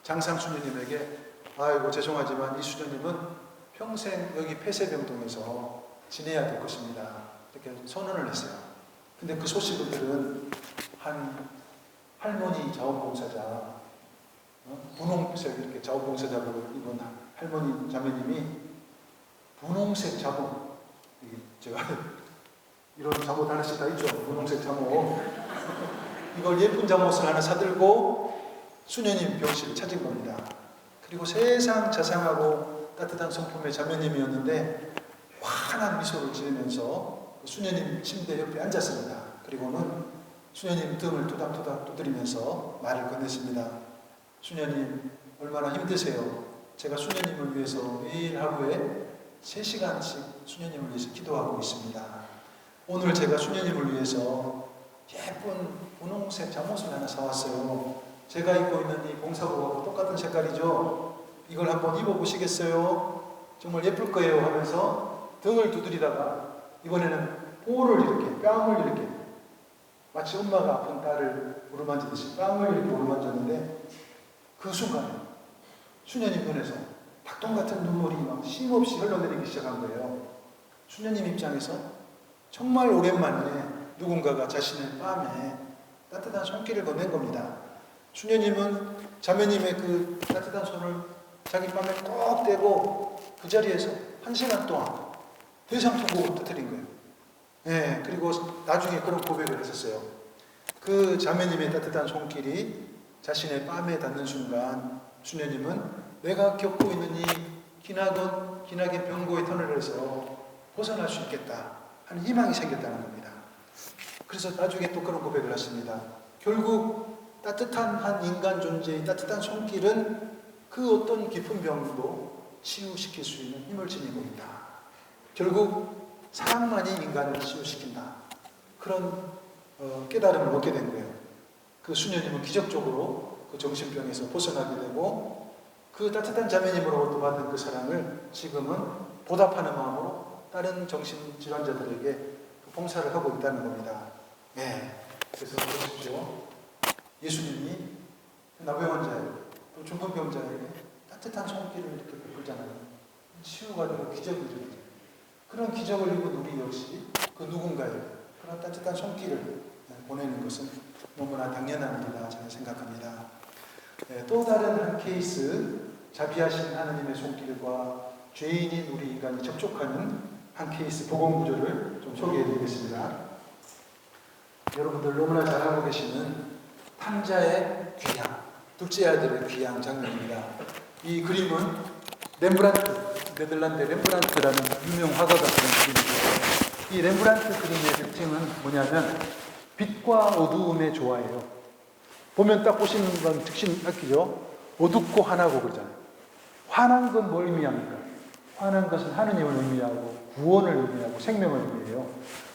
장상 수녀님에게 아이고 죄송하지만 이 수녀님은 평생 여기 폐쇄병동에서 지내야 될 것입니다. 이렇게 선언을 했어요. 근데 그 소식을 들은 한 할머니 자원봉사자, 분홍색 이렇게 자원봉사자로 입은 할머니 자매님이 분홍색 잠옷, 제가 이런 잠옷 하나씩 다 있죠. 분홍색 잠옷. 이걸 예쁜 잠옷을 하나 사들고 수녀님 병실을 찾은 겁니다. 그리고 세상 자상하고 따뜻한 성품의 자매님이었는데 환한 미소를 지으면서 수녀님 침대 옆에 앉았습니다. 그리고는 수녀님 등을 토닥토닥 두드리면서 말을 건넸습니다. 수녀님 얼마나 힘드세요? 제가 수녀님을 위해서 매일 하루에 3시간씩 수녀님을 위해서 기도하고 있습니다. 오늘 제가 수녀님을 위해서 예쁜 분홍색 잠옷을 하나 사왔어요. 제가 입고 있는 이 봉사복하고 똑같은 색깔이죠? 이걸 한번 입어보시겠어요? 정말 예쁠 거예요 하면서 등을 두드리다가 이번에는 볼을 이렇게, 뺨을 이렇게, 마치 엄마가 아픈 딸을 어루만지듯이 뺨을 이렇게 어루만졌는데, 그 순간에 수녀님 눈에서 닭똥 같은 눈물이 막 쉼없이 흘러내리기 시작한 거예요. 수녀님 입장에서 정말 오랜만에 누군가가 자신의 뺨에 따뜻한 손길을 건넨 겁니다. 수녀님은 자매님의 그 따뜻한 손을 자기 뺨에 꼭 대고 그 자리에서 1시간 동안 대상통곡을 터뜨린 거예요. 예, 그리고 나중에 그런 고백을 했었어요. 그 자매님의 따뜻한 손길이 자신의 뺨에 닿는 순간 수녀님은 내가 겪고 있는 이 기나긴 병고의 터널에서 벗어날 수 있겠다 하는 희망이 생겼다는 겁니다. 그래서 나중에 또 그런 고백을 했습니다. 결국 따뜻한 한 인간 존재의 따뜻한 손길은 그 어떤 깊은 병도 치유시킬 수 있는 힘을 지니고 있다. 결국 사랑만이 인간을 치유시킨다. 그런 깨달음을 얻게 된 거예요. 그 수녀님은 기적적으로 그 정신병에서 벗어나게 되고 그 따뜻한 자매님으로부터 받은 그 사랑을 지금은 보답하는 마음으로 다른 정신질환자들에게 봉사를 하고 있다는 겁니다. 네. 그래서 보십시오. 예수님이 나병환자에게 또 중풍병자에게 따뜻한 손길을 이렇게 베풀잖아요. 치유가 되고 기적이 일어나죠. 그런 기적을 입은 우리 역시 그 누군가의 그런 따뜻한 손길을 보내는 것은 너무나 당연한 일이라 저는 생각합니다. 또 다른 한 케이스, 자비하신 하나님의 손길과 죄인인 우리 인간이 접촉하는 한 케이스 복음 구조를 좀 소개해 드리겠습니다. 여러분들 너무나 잘 알고 계시는 탕자의 귀향, 둘째 아들의 귀향 장면입니다. 이 그림은 네덜란드 렘브란트라는 유명 화가가 그린 그림이죠. 이 렘브란트 그림의 특징은 뭐냐면 빛과 어두움의 조화예요. 보면 딱 보시는 건 특징 느끼죠? 어둡고 환하고 그러잖아요. 환한 건 뭘 의미합니까? 환한 것은 하느님을 의미하고 구원을 의미하고 생명을 의미해요.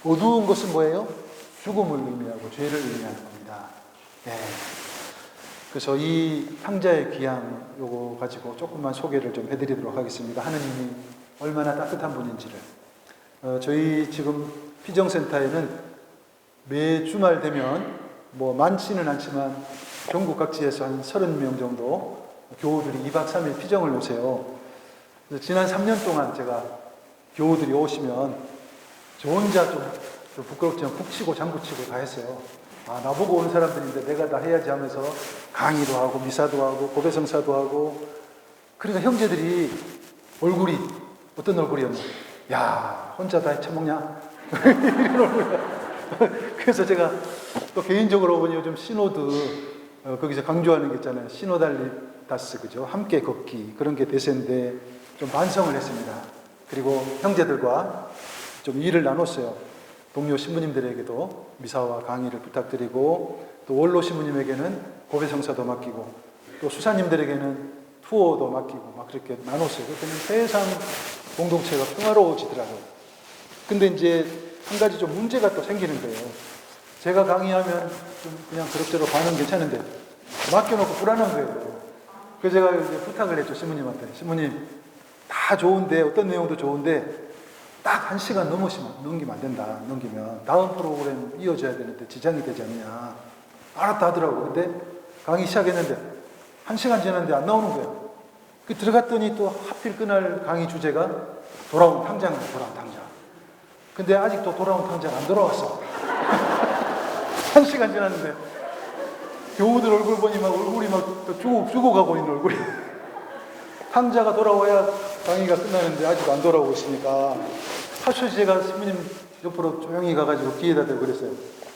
어두운 것은 뭐예요? 죽음을 의미하고 죄를 의미하는 겁니다. 네. 그래서 이 탕자의 귀향 요거 가지고 조금만 소개를 좀 해드리도록 하겠습니다. 하느님이 얼마나 따뜻한 분인지를. 저희 지금 피정센터에는 매 주말 되면 뭐 많지는 않지만 전국 각지에서 한 30명 정도 교우들이 2박 3일 피정을 오세요. 그래서 지난 3년 동안 제가 교우들이 오시면 저 혼자 좀 부끄럽지만 푹 치고 장구 치고 다 했어요. 아, 나보고 오는 사람들인데 내가 다 해야지 하면서 강의도 하고 미사도 하고 고배성사도 하고. 그러니까 형제들이 얼굴이 어떤 얼굴이었나? 야, 혼자 다 해쳐먹냐? 이런 얼굴이야. 그래서 제가 또 개인적으로 보니 요즘 시노드 거기서 강조하는 게 있잖아요. 시노달리다스, 그죠? 함께 걷기, 그런 게 대세인데 좀 반성을 했습니다. 그리고 형제들과 좀 일을 나눴어요. 동료 신부님들에게도 미사와 강의를 부탁드리고, 또 원로 신부님에게는 고배성사도 맡기고, 또 수사님들에게는 투어도 맡기고 막 그렇게 나눴어요. 그랬더니 세상 공동체가 평화로워지더라고요. 근데 이제 한 가지 좀 문제가 또 생기는 거예요. 제가 강의하면 좀 그냥 그럭저럭 반응 괜찮은데 맡겨놓고 불안한 거예요. 그래서 제가 이제 부탁을 했죠, 신부님한테. 신부님, 다 좋은데, 어떤 내용도 좋은데 딱 1시간 넘기면 안 된다. 넘기면 다음 프로그램 이어져야 되는데 지장이 되지 않냐. 알았다 하더라고. 근데 강의 시작했는데 1시간 지났는데 안 나오는 거예요. 그 들어갔더니 또 하필 그날 강의 주제가 돌아온 탕장. 근데 아직도 돌아온 탕자가 안 돌아왔어. 1시간 지났는데 교우들 얼굴 보니 막 얼굴이 막 죽어가고 있는 얼굴이. 탕자가 돌아와야 강의가 끝나는데 아직도 안 돌아오고 있으니까 하셔서 제가 신부님 옆으로 조용히 가가지고 귀에다 대고 그랬어요.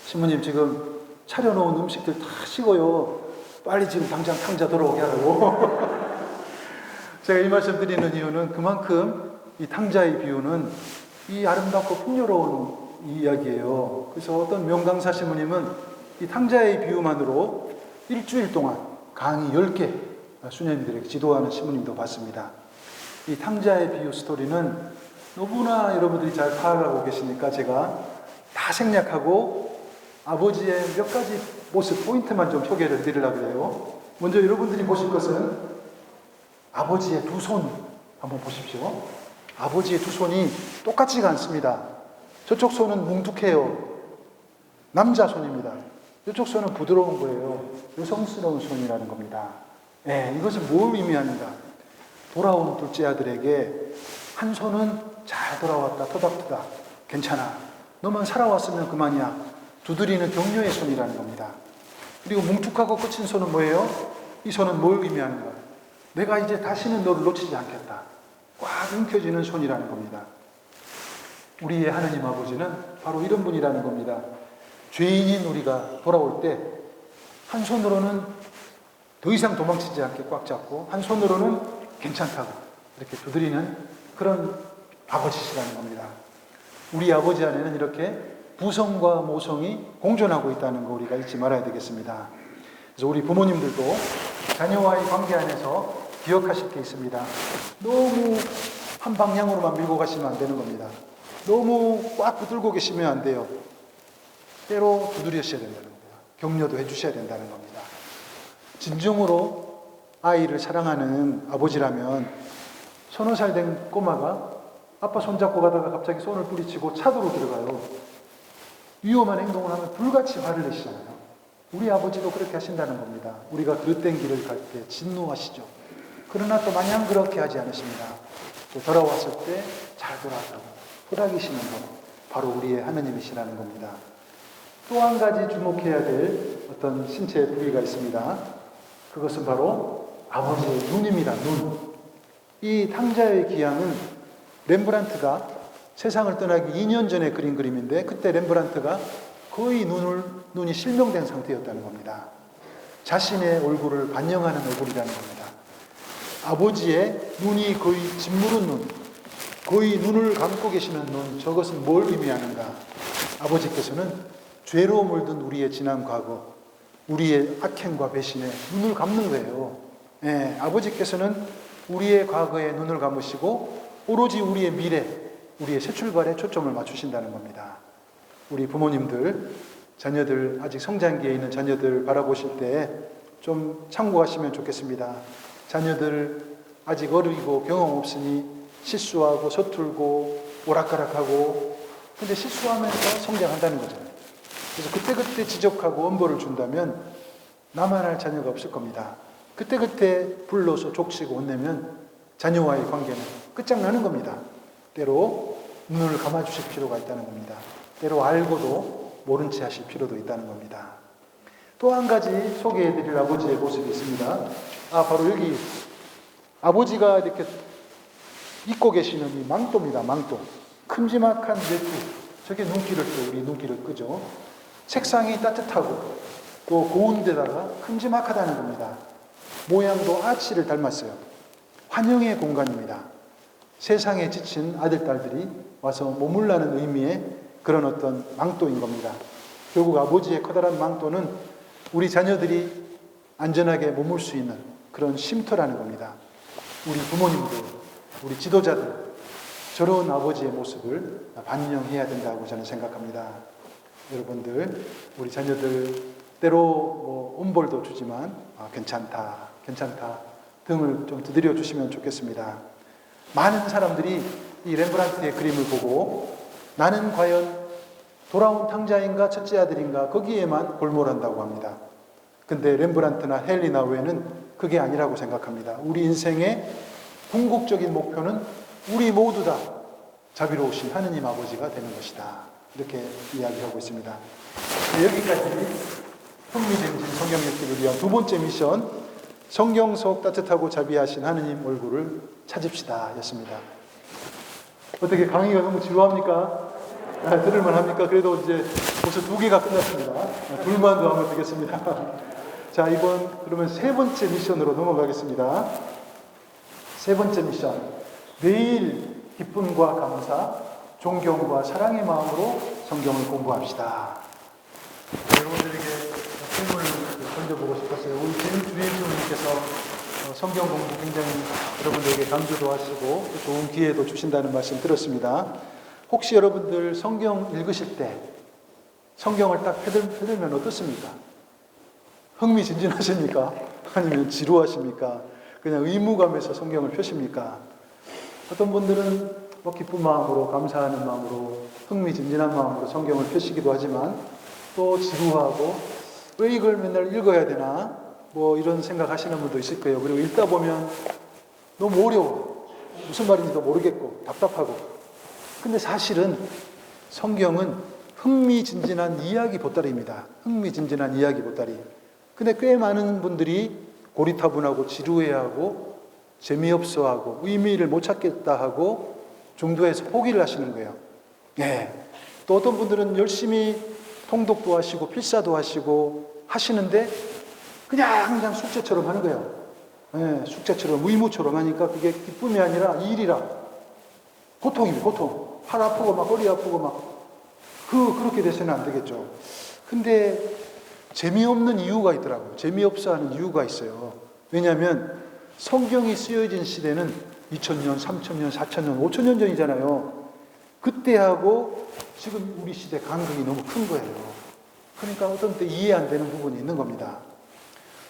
신부님, 지금 차려놓은 음식들 다 식어요. 빨리 지금 당장 탕자 돌아오게 하라고. 제가 이 말씀 드리는 이유는 그만큼 이 탕자의 비유는 이 아름답고 풍요로운 이야기예요. 그래서 어떤 명강사 신부님은 이 탕자의 비유만으로 일주일 동안 강의 10개 수녀님들에게 지도하는 신부님도 봤습니다. 이 탕자의 비유 스토리는 너무나 여러분들이 잘 파악하고 계시니까 제가 다 생략하고 아버지의 몇 가지 모습, 포인트만 좀 소개를 드리려고 해요. 먼저 여러분들이 보실 것은 아버지의 두 손 한번 보십시오. 아버지의 두 손이 똑같지가 않습니다. 저쪽 손은 뭉툭해요. 남자 손입니다. 이쪽 손은 부드러운 거예요. 여성스러운 손이라는 겁니다. 네, 이것은 뭘 의미하는가? 돌아온 둘째 아들에게 한 손은 잘 돌아왔다, 토닥토닥, 괜찮아. 너만 살아왔으면 그만이야. 두드리는 격려의 손이라는 겁니다. 그리고 뭉툭하고 끝인 손은 뭐예요? 이 손은 뭘 의미하는가? 내가 이제 다시는 너를 놓치지 않겠다. 꽉 움켜쥐는 손이라는 겁니다. 우리의 하느님 아버지는 바로 이런 분이라는 겁니다. 죄인인 우리가 돌아올 때 한 손으로는 더 이상 도망치지 않게 꽉 잡고 한 손으로는 괜찮다고 이렇게 두드리는 그런 아버지시라는 겁니다. 우리 아버지 안에는 이렇게 부성과 모성이 공존하고 있다는 거 우리가 잊지 말아야 되겠습니다. 그래서 우리 부모님들도 자녀와의 관계 안에서 기억하실 게 있습니다. 너무 한 방향으로만 밀고 가시면 안 되는 겁니다. 너무 꽉 붙들고 계시면 안 돼요. 때로 두드리셔야 된다는 겁니다. 격려도 해주셔야 된다는 겁니다. 진정으로 아이를 사랑하는 아버지라면 30살 된 꼬마가 아빠 손잡고 가다가 갑자기 손을 뿌리치고 차도로 들어가요. 위험한 행동을 하면 불같이 화를 내시잖아요. 우리 아버지도 그렇게 하신다는 겁니다. 우리가 그릇된 길을 갈 때 진노하시죠. 그러나 또 마냥 그렇게 하지 않으십니다. 또 돌아왔을 때 잘 돌아왔다고 토닥이시는 분, 바로 우리의 하느님이시라는 겁니다. 또 한 가지 주목해야 될 어떤 신체의 부위가 있습니다. 그것은 바로 아버지의 눈입니다. 눈. 이 탕자의 기양은 렘브란트가 세상을 떠나기 2년 전에 그린 그림인데 그때 렘브란트가 거의 눈이 실명된 상태였다는 겁니다. 자신의 얼굴을 반영하는 얼굴이라는 겁니다. 아버지의 눈이 거의 짓무른 눈, 거의 눈을 감고 계시는 눈, 저것은 뭘 의미하는가? 아버지께서는 죄로 물든 우리의 지난 과거, 우리의 악행과 배신에 눈을 감는 거예요. 네, 아버지께서는 우리의 과거에 눈을 감으시고 오로지 우리의 미래, 우리의 새 출발에 초점을 맞추신다는 겁니다. 우리 부모님들, 자녀들, 아직 성장기에 있는 자녀들 바라보실 때 좀 참고하시면 좋겠습니다. 자녀들 아직 어리고 경험 없으니 실수하고 서툴고 오락가락하고, 근데 실수하면서 성장한다는 거잖아요. 그래서 그때그때 지적하고 엄벌을 준다면 나만 할 자녀가 없을 겁니다. 그때그때 불러서 족치고 혼내면 자녀와의 관계는 끝장나는 겁니다. 때로 눈을 감아주실 필요가 있다는 겁니다. 때로 알고도 모른 채 하실 필요도 있다는 겁니다. 또 한 가지 소개해드릴 아버지의 모습이 있습니다. 바로 여기 아버지가 이렇게 입고 계시는 이 망토입니다. 망토. 큼지막한 외투. 저게 눈길을 또 우리 눈길을 끄죠. 색상이 따뜻하고 또 고운 데다가 큼지막하다는 겁니다. 모양도 아치를 닮았어요. 환영의 공간입니다. 세상에 지친 아들, 딸들이 와서 머물라는 의미의 그런 어떤 망토인 겁니다. 결국 아버지의 커다란 망토는 우리 자녀들이 안전하게 머물 수 있는 그런 쉼터라는 겁니다. 우리 부모님들, 우리 지도자들, 저런 아버지의 모습을 반영해야 된다고 저는 생각합니다. 여러분들, 우리 자녀들 때로 엄벌도 주지만 괜찮다 등을 좀 두드려 주시면 좋겠습니다. 많은 사람들이 이 렘브란트의 그림을 보고 나는 과연 돌아온 탕자인가 첫째 아들인가 거기에만 골몰한다고 합니다. 근데 렘브란트나 헬리나 외에는 그게 아니라고 생각합니다. 우리 인생의 궁극적인 목표는 우리 모두 다 자비로우신 하느님 아버지가 되는 것이다. 이렇게 이야기하고 있습니다. 여기까지 흥미진진 성경 읽기를 위한 두 번째 미션, 성경 속 따뜻하고 자비하신 하느님 얼굴을 찾읍시다 였습니다. 어떻게 강의가 너무 지루합니까? 들을만 합니까? 그래도 이제 벌써 2개가 끝났습니다. 둘만 더 하면 되겠습니다. 자, 이번 그러면 세 번째 미션으로 넘어가겠습니다. 세 번째 미션, 매일 기쁨과 감사, 존경과 사랑의 마음으로 성경을 공부합시다. 여러분들에게 질문을 던져보고 싶었어요. 우리 주임님께서 성경 공부 굉장히 여러분들에게 강조도 하시고 좋은 기회도 주신다는 말씀 들었습니다. 혹시 여러분들 성경 읽으실 때 성경을 딱 펴들면 어떻습니까? 흥미진진하십니까? 아니면 지루하십니까? 그냥 의무감에서 성경을 펴십니까? 어떤 분들은 기쁜 마음으로, 감사하는 마음으로, 흥미진진한 마음으로 성경을 펴시기도 하지만 또 지루하고 왜 이걸 맨날 읽어야 되나? 이런 생각하시는 분도 있을 거예요. 그리고 읽다 보면 너무 어려워. 무슨 말인지도 모르겠고 답답하고. 근데 사실은 성경은 흥미진진한 이야기 보따리입니다. 흥미진진한 이야기 보따리. 근데 꽤 많은 분들이 고리타분하고 지루해하고 재미없어하고 의미를 못 찾겠다 하고 중도에서 포기를 하시는 거예요. 또 어떤 분들은 열심히 통독도 하시고 필사도 하시고 하시는데 그냥 숙제처럼 하는 거예요. 숙제처럼 의무처럼 하니까 그게 기쁨이 아니라 일이라 고통입니다. 고통. 팔 아프고 막 허리 아프고 막 그렇게 돼서는 안 되겠죠. 근데 재미없는 이유가 있더라고요. 재미없어 하는 이유가 있어요. 왜냐하면 성경이 쓰여진 시대는 2000년, 3000년, 4000년, 5000년 전이잖아요. 그때하고 지금 우리 시대 간극이 너무 큰 거예요. 그러니까 어떤 때 이해 안 되는 부분이 있는 겁니다.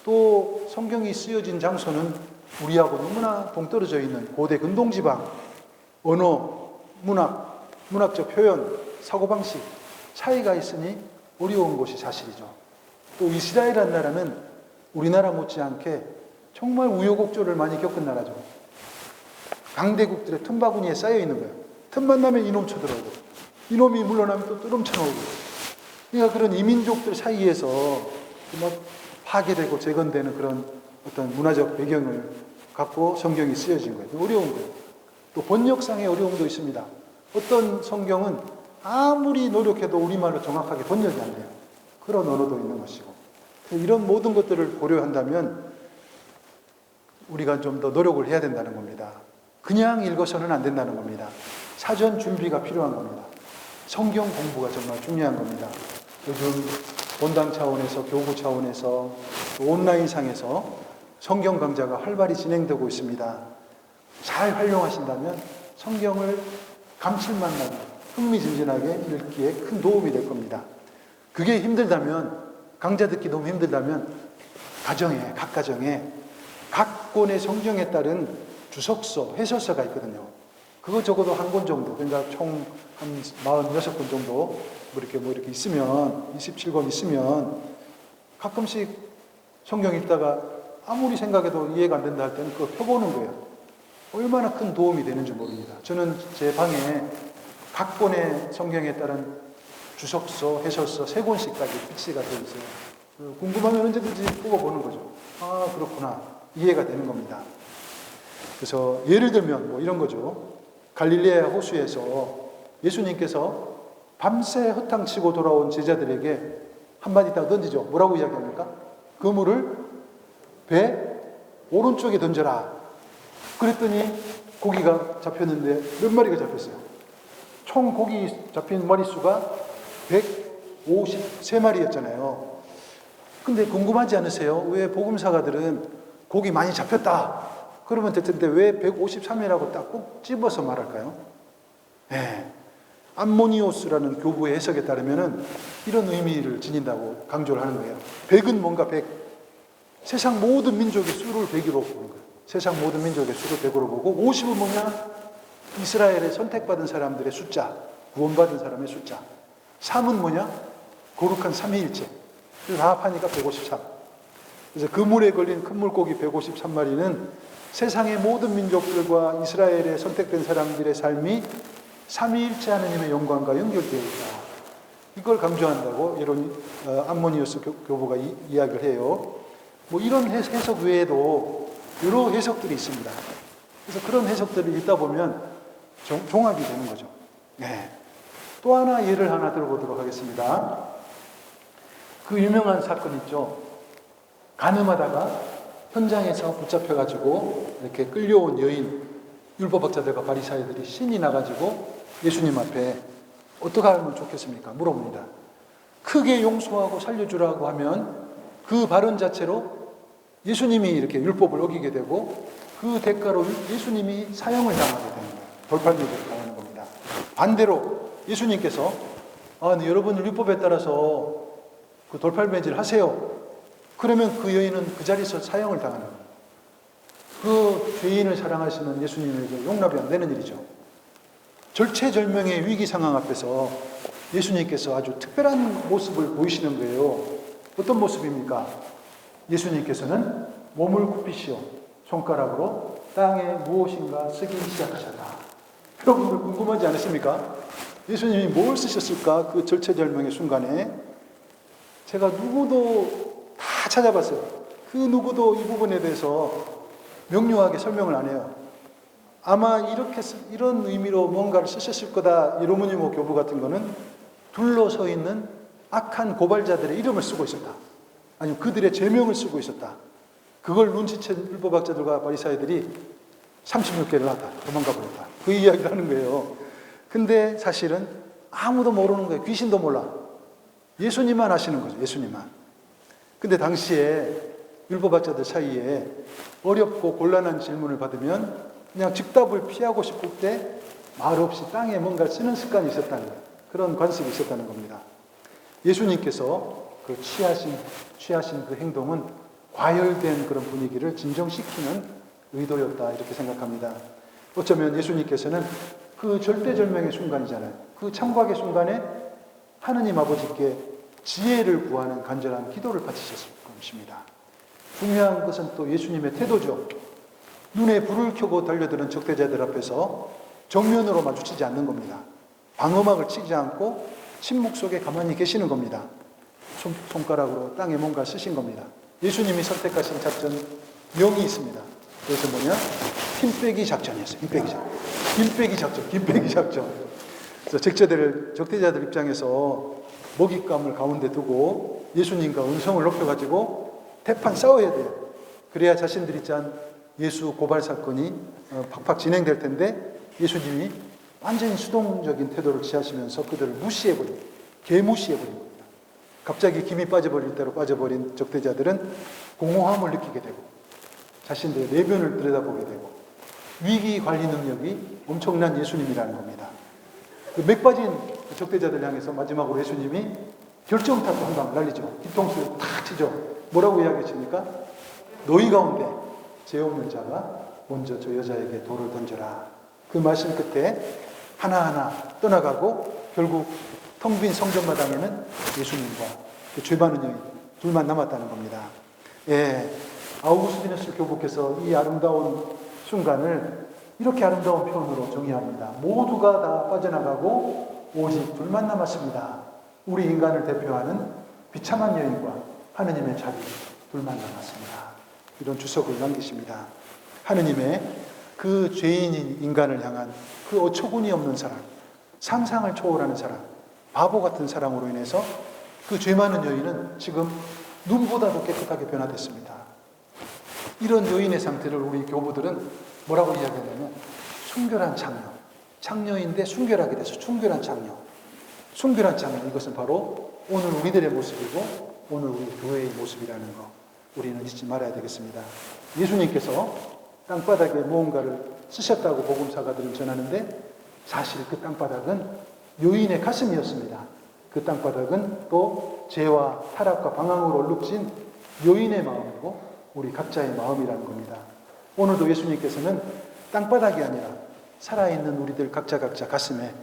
또 성경이 쓰여진 장소는 우리하고 너무나 동떨어져 있는 고대 근동지방, 언어, 문학적 표현, 사고방식 차이가 있으니 어려운 것이 사실이죠. 또 이스라엘이라는 나라는 우리나라 못지않게 정말 우여곡절을 많이 겪은 나라죠. 강대국들의 틈바구니에 쌓여 있는 거예요. 틈만 나면 이놈 쳐들어오고 이놈이 물러나면 또 뚫음 쳐나오고. 그러니까 그런 이민족들 사이에서 막 파괴되고 재건되는 그런 어떤 문화적 배경을 갖고 성경이 쓰여진 거예요. 어려운 거예요. 또 번역상의 어려움도 있습니다. 어떤 성경은 아무리 노력해도 우리말로 정확하게 번역이 안 돼요. 그런 언어도 있는 것이고. 이런 모든 것들을 고려한다면 우리가 좀 더 노력을 해야 된다는 겁니다. 그냥 읽어서는 안 된다는 겁니다. 사전 준비가 필요한 겁니다. 성경 공부가 정말 중요한 겁니다. 요즘 본당 차원에서, 교구 차원에서, 온라인상에서 성경 강좌가 활발히 진행되고 있습니다. 잘 활용하신다면 성경을 감칠맛 나게, 흥미진진하게 읽기에 큰 도움이 될 겁니다. 그게 힘들다면, 강좌 듣기 너무 힘들다면 각 가정에 각 권의 성경에 따른 주석서, 해설서가 있거든요. 그거 적어도 한 권 정도, 그러니까 총 한 46권 정도 이렇게 있으면, 27권 있으면 가끔씩 성경 읽다가 아무리 생각해도 이해가 안 된다 할 때는 그거 펴보는 거예요. 얼마나 큰 도움이 되는지 모릅니다. 저는 제 방에 각 권의 성경에 따른 주석서, 해설서 3권씩까지 비치가 되어 있어요. 궁금하면 언제든지 뽑아보는 거죠. 아, 그렇구나. 이해가 되는 겁니다. 그래서 예를 들면 뭐 이런 거죠. 갈릴레아 호수에서 예수님께서 밤새 허탕치고 돌아온 제자들에게 한마디 딱 던지죠. 뭐라고 이야기합니까? 그물을 배 오른쪽에 던져라. 그랬더니 고기가 잡혔는데 몇 마리가 잡혔어요? 총 고기 잡힌 마리수가 153마리였잖아요. 근데 궁금하지 않으세요? 왜 복음사가들은 고기 많이 잡혔다 그러면 될 텐데 왜 153이라고 딱 꼭 집어서 말할까요? 네. 암모니오스라는 교부의 해석에 따르면 이런 의미를 지닌다고 강조를 하는 거예요. 100은 뭔가 100. 세상 모든 민족의 수를 100으로 보는 거예요. 세상 모든 민족의 수를 100으로 보고 50은 뭐냐? 이스라엘에 선택받은 사람들의 숫자, 구원받은 사람의 숫자. 3은 뭐냐? 거룩한 삼위일체. 다 합하니까 153. 그래서 그물에 걸린 큰 물고기 153마리는 세상의 모든 민족들과 이스라엘에 선택된 사람들의 삶이 삼위일체 하느님의 영광과 연결되어 있다. 이걸 강조한다고 이런 암모니우스 교부가 이야기를 해요. 뭐 이런 해석 외에도 여러 해석들이 있습니다. 그래서 그런 해석들을 읽다 보면 종합이 되는 거죠. 네. 또 하나 예를 하나 들어보도록 하겠습니다. 그 유명한 사건 있죠. 간음하다가 현장에서 붙잡혀가지고 이렇게 끌려온 여인, 율법학자들과 바리사이들이 신이 나가지고 예수님 앞에 어떻게 하면 좋겠습니까? 물어봅니다. 크게 용서하고 살려주라고 하면 그 발언 자체로 예수님이 이렇게 율법을 어기게 되고 그 대가로 예수님이 사형을 당하게 되는 거예요. 돌팔매질을 당하는 겁니다. 반대로 예수님께서 여러분들 율법에 따라서 그 돌팔매질 하세요. 그러면 그 여인은 그 자리에서 사형을 당하는 거예요. 그 죄인을 사랑하시는 예수님에게 용납이 안 되는 일이죠. 절체절명의 위기 상황 앞에서 예수님께서 아주 특별한 모습을 보이시는 거예요. 어떤 모습입니까? 예수님께서는 몸을 굽히시어 손가락으로 땅에 무엇인가 쓰기 시작하셨다. 여러분들 궁금하지 않으십니까? 예수님이 뭘 쓰셨을까? 그 절체절명의 순간에 제가 누구도 다 찾아봤어요. 그 누구도 이 부분에 대해서 명료하게 설명을 안 해요. 아마 이런 의미로 뭔가를 쓰셨을 거다. 이로무니모 교부 같은 거는 둘러서 있는 악한 고발자들의 이름을 쓰고 있었다. 아니면 그들의 죄명을 쓰고 있었다. 그걸 눈치챈 율법학자들과 바리사이들이 36개를 하다. 도망가 버렸다. 그 이야기를 하는 거예요. 근데 사실은 아무도 모르는 거예요. 귀신도 몰라. 예수님만 아시는 거죠. 예수님만. 근데 당시에 율법학자들 사이에 어렵고 곤란한 질문을 받으면 그냥 즉답을 피하고 싶을 때 말없이 땅에 뭔가 쓰는 습관이 있었다는 거예요. 그런 관습이 있었다는 겁니다. 예수님께서 그 취하신 그 행동은 과열된 그런 분위기를 진정시키는 의도였다 이렇게 생각합니다. 어쩌면 예수님께서는 그 절대절명의 순간이잖아요. 그 참각의 순간에 하느님 아버지께 지혜를 구하는 간절한 기도를 바치셨을 것입니다. 중요한 것은 또 예수님의 태도죠. 눈에 불을 켜고 달려드는 적대자들 앞에서 정면으로 마주치지 않는 겁니다. 방어막을 치지 않고 침묵 속에 가만히 계시는 겁니다. 손가락으로 땅에 뭔가 쓰신 겁니다. 예수님이 선택하신 작전 명이 있습니다. 그래서 뭐냐? 힘 빼기 작전이었어요. 힘 빼기 작전. 그래서 적대자들 입장에서 먹잇감을 가운데 두고 예수님과 음성을 높여가지고 대판 싸워야 돼요. 그래야 자신들이 짠 예수 고발 사건이 팍팍 진행될 텐데 예수님이 완전히 수동적인 태도를 취하시면서 그들을 개무시해버린 겁니다. 갑자기 김이 빠져버릴 대로 빠져버린 적대자들은 공허함을 느끼게 되고 자신들의 내면을 들여다보게 되고 위기 관리 능력이 엄청난 예수님이라는 겁니다. 그 맥 빠진 적대자들 향해서 마지막으로 예수님이 결정타도 한 방 날리죠. 뒤통수를 탁 치죠. 뭐라고 이야기하십니까? 너희 가운데 죄 없는 자가 먼저 저 여자에게 돌을 던져라. 그 말씀 끝에 하나하나 떠나가고 결국 텅 빈 성전마당에는 예수님과 그 죄 많은 여인 둘만 남았다는 겁니다. 예, 아우구스티누스 교부께서 이 아름다운 순간을 이렇게 아름다운 표현으로 정의합니다. 모두가 다 빠져나가고 오직 둘만 남았습니다. 우리 인간을 대표하는 비참한 여인과 하느님의 자비 둘만 남았습니다. 이런 주석을 남기십니다. 하느님의 그 죄인인 인간을 향한 그 어처구니 없는 사랑, 상상을 초월하는 사랑, 바보 같은 사랑으로 인해서 그 죄 많은 여인은 지금 눈보다도 깨끗하게 변화됐습니다. 이런 여인의 상태를 우리 교부들은 뭐라고 이야기하냐면 순결한 창녀, 창녀인데 순결하게 돼서 순결한 창녀, 순결한 창녀, 이것은 바로 오늘 우리들의 모습이고 오늘 우리 교회의 모습이라는 거 우리는 잊지 말아야 되겠습니다. 예수님께서 땅바닥에 무언가를 쓰셨다고 복음사가들은 전하는데 사실 그 땅바닥은 여인의 가슴이었습니다. 그 땅바닥은 또 죄와 타락과 방황으로 얼룩진 여인의 마음이고 우리 각자의 마음이라는 겁니다. 오늘도 예수님께서는 땅바닥이 아니라 살아있는 우리들 각자 가슴에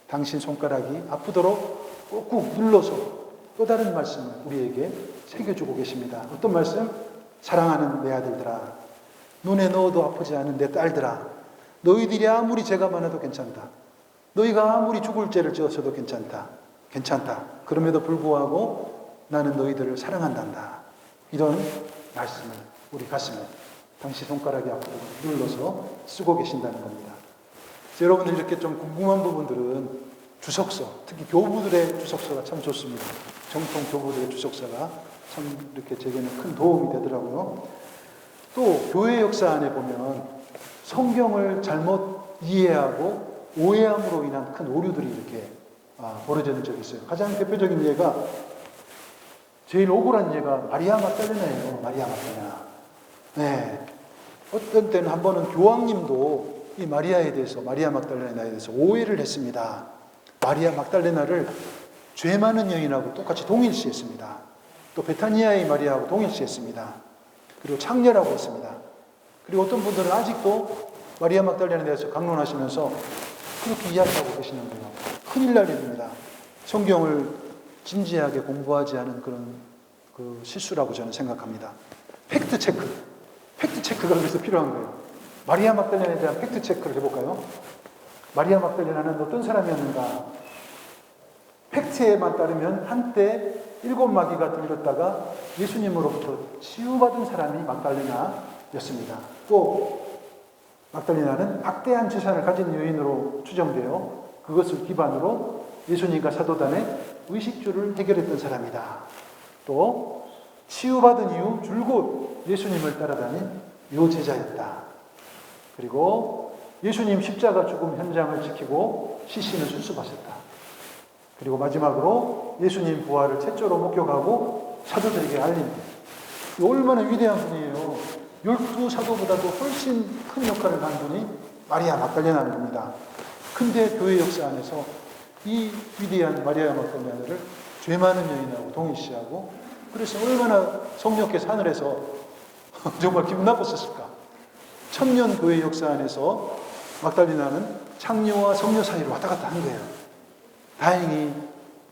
당신 손가락이 아프도록 꾹꾹 눌러서 또 다른 말씀을 우리에게 새겨주고 계십니다. 어떤 말씀? 사랑하는 내 아들들아, 눈에 넣어도 아프지 않은 내 딸들아, 너희들이 아무리 죄가 많아도 괜찮다. 너희가 아무리 죽을 죄를 지었어도 괜찮다. 그럼에도 불구하고 나는 너희들을 사랑한단다. 이런 말씀을 우리 가슴에 당신 손가락이 앞으로 눌러서 쓰고 계신다는 겁니다. 여러분들 이렇게 좀 궁금한 부분들은 주석서, 특히 교부들의 주석서가 참 좋습니다. 정통 교부들의 주석서가 참 이렇게 제게는 큰 도움이 되더라고요. 또 교회 역사 안에 보면 성경을 잘못 이해하고 오해함으로 인한 큰 오류들이 이렇게 벌어지는 적이 있어요. 가장 대표적인 예가, 제일 억울한 예가 마리아 막달레나예요. 마리아 막달레나. 네. 어떤 때는 한 번은 교황님도 이 마리아에 대해서, 마리아 막달레나에 대해서 오해를 했습니다. 마리아 막달레나를 죄 많은 여인하고 똑같이 동일시했습니다. 또 베타니아의 마리아하고 동일시했습니다. 그리고 창녀라고 했습니다. 그리고 어떤 분들은 아직도 마리아 막달레나에 대해서 강론하시면서 그렇게 이야기하고 계시는 거예요. 큰일 날 일입니다. 성경을 진지하게 공부하지 않은 그런 그 실수라고 저는 생각합니다. 팩트체크가 그래서 필요한 거예요. 마리아 막달레나에 대한 팩트체크를 해볼까요? 마리아 막달레나는 어떤 사람이었는가? 팩트에만 따르면 한때 7마귀가 들렸다가 예수님으로부터 치유받은 사람이 막달레나였습니다. 또 막달레나는 막대한 재산을 가진 여인으로 추정되어 그것을 기반으로 예수님과 사도단의 의식주를 해결했던 사람이다. 또 치유받은 이후 줄곧 예수님을 따라다닌 요제자였다. 그리고 예수님 십자가 죽음 현장을 지키고 시신을 수습하셨다. 그리고 마지막으로 예수님 부활을 최초로 목격하고 사도들에게 알린, 얼마나 위대한 분이에요. 12사도보다도 훨씬 큰 역할을 한 분이 마리아 막달레나인 겁니다. 근데 교회 역사 안에서 이 위대한 마리아 막달레나를 죄 많은 여인하고 동일시하고, 그래서 얼마나 성령께서 하늘에서 정말 기분 나빴었을까. 천년 교회 역사 안에서 막달레나는 창녀와 성녀 사이로 왔다 갔다 한 거예요. 다행히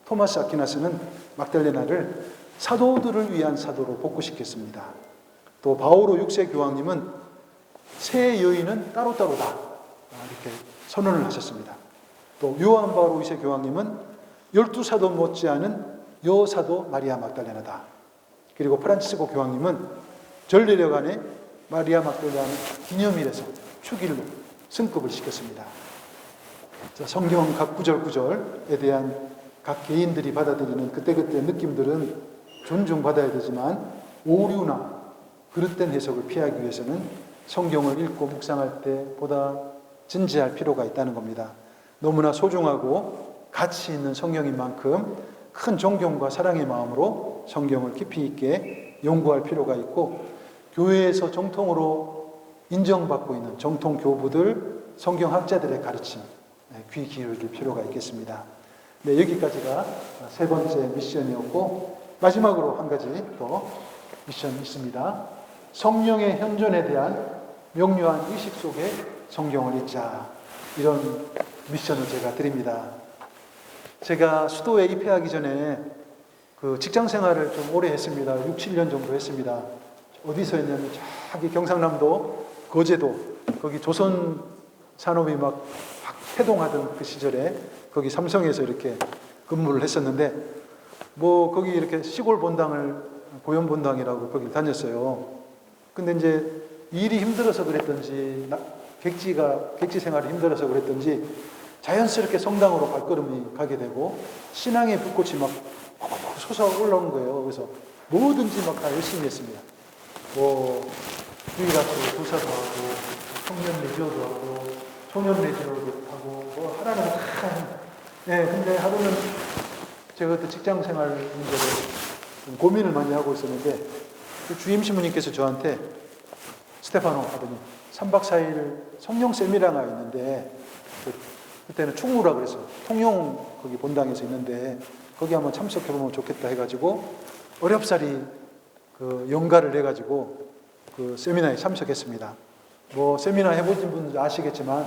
토마스 아퀴나스는 막달레나를 사도들을 위한 사도로 복구시켰습니다. 또 바오로 6세 교황님은 세 여인은 따로따로다 이렇게 선언을 하셨습니다. 또 요한 바오로 2세 교황님은 12사도 못지않은 여사도 마리아 막달레나다. 그리고 프란치스코 교황님은 전례력안에 마리아 막달레나 기념일에서 축일로 승급을 시켰습니다. 성경 각 구절에 대한 각 개인들이 받아들이는 그때그때 느낌들은 존중받아야 되지만 오류나 그릇된 해석을 피하기 위해서는 성경을 읽고 묵상할 때 보다 진지할 필요가 있다는 겁니다. 너무나 소중하고 가치 있는 성경인 만큼 큰 존경과 사랑의 마음으로 성경을 깊이 있게 연구할 필요가 있고, 교회에서 정통으로 인정받고 있는 정통 교부들, 성경학자들의 가르침 귀 기울일 필요가 있겠습니다. 네, 여기까지가 세 번째 미션이었고, 마지막으로 한 가지 또 미션이 있습니다. 성령의 현존에 대한 명료한 의식 속에 성경을 읽자. 이런 미션을 제가 드립니다. 제가 수도에 입회하기 전에 그 직장 생활을 좀 오래 했습니다. 6, 7년 정도 했습니다. 어디서였냐면 저기 경상남도 거제도 거기 조선 산업이 막 태동하던 그 시절에 거기 삼성에서 이렇게 근무를 했었는데 뭐 거기 이렇게 시골 본당을 고연 본당이라고 거기 다녔어요. 근데 이제 일이 힘들어서 그랬던지 객지 생활이 힘들어서 그랬던지 자연스럽게 성당으로 발걸음이 가게 되고 신앙의 불꽃이 막 솟아 올라오는 거예요. 그래서 뭐든지 막 다 열심히 했습니다. 뭐 주일학교 교사도 하고 청년 레지오도 하고 소년 레지오도 하고 뭐 하라는 거 다 네, 근데 하루는 제가 그때 직장 생활 문제로 좀 고민을 많이 하고 있었는데 그 주임 신부님께서 저한테 스테파노 하더니 3박 4일 성령 세미나가 있는데 그때는 충무라 그래서 통영 거기 본당에서 있는데 거기 한번 참석해보면 좋겠다 해가지고 어렵사리 그 연가를 해가지고 그 세미나에 참석했습니다. 뭐 세미나 해보신 분들 아시겠지만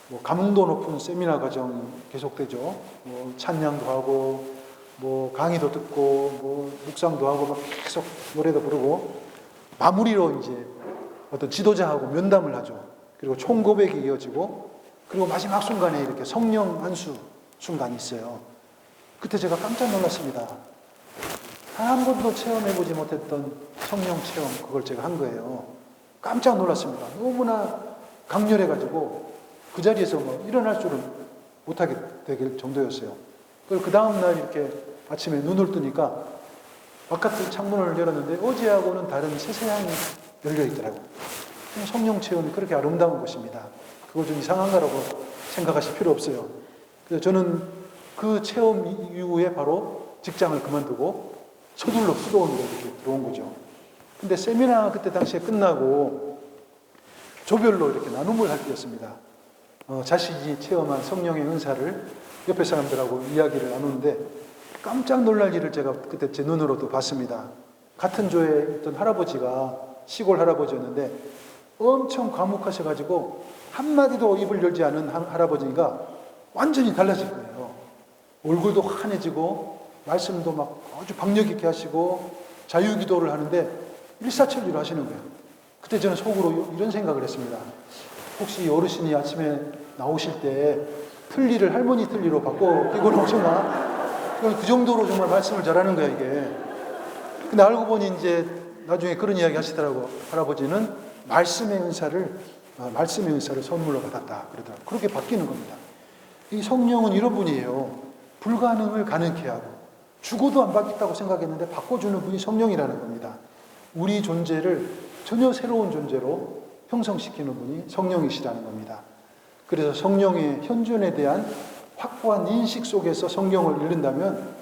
뭐 감도 높은 세미나 과정이 계속되죠. 뭐 찬양도 하고 뭐 강의도 듣고 뭐 묵상도 하고 막 계속 노래도 부르고 마무리로 이제 어떤 지도자하고 면담을 하죠. 그리고 총고백이 이어지고 그리고 마지막 순간에 이렇게 성령 안수 순간이 있어요. 그때 제가 깜짝 놀랐습니다. 단 한 번도 체험해보지 못했던 성령 체험 그걸 제가 한 거예요. 깜짝 놀랐습니다. 너무나 강렬해가지고 그 자리에서 뭐 일어날 줄은 못하게 될 정도였어요. 그리고 그 다음날 이렇게 아침에 눈을 뜨니까 바깥 창문을 열었는데 어제하고는 다른 세상이 열려 있더라고요. 성령 체험이 그렇게 아름다운 것입니다. 그거 좀 이상한가라고 생각하실 필요 없어요. 그래서 저는 그 체험 이후에 바로 직장을 그만두고 서둘러 수도원으로 이렇게 들어온 거죠. 근데 세미나 그때 당시에 끝나고 조별로 이렇게 나눔을 할 때였습니다. 자신이 체험한 성령의 은사를 옆에 사람들하고 이야기를 나누는데 깜짝 놀랄 일을 제가 그때 제 눈으로도 봤습니다. 같은 조에 있던 할아버지가 시골 할아버지였는데 엄청 과묵하셔가지고 한마디도 입을 열지 않은 할아버지가 완전히 달라질 거예요. 얼굴도 환해지고 말씀도 막 아주 박력 있게 하시고 자유기도를 하는데 일사천리로 하시는 거예요. 그때 저는 속으로 이런 생각을 했습니다. 혹시 어르신이 아침에 나오실 때 틀니를 할머니 틀니로 바꿔 끼고 나오시나? 그 정도로 정말 말씀을 잘하는 거야 이게. 근데 알고 보니 이제 나중에 그런 이야기 하시더라고. 할아버지는 말씀의 은사를 선물로 받았다 그러더라고요. 그렇게 바뀌는 겁니다. 이 성령은 이런 분이에요. 불가능을 가능케 하고 죽어도 안 바뀌었다고 생각했는데 바꿔주는 분이 성령이라는 겁니다. 우리 존재를 전혀 새로운 존재로 형성시키는 분이 성령이시라는 겁니다. 그래서 성령의 현존에 대한 확고한 인식 속에서 성경을 읽는다면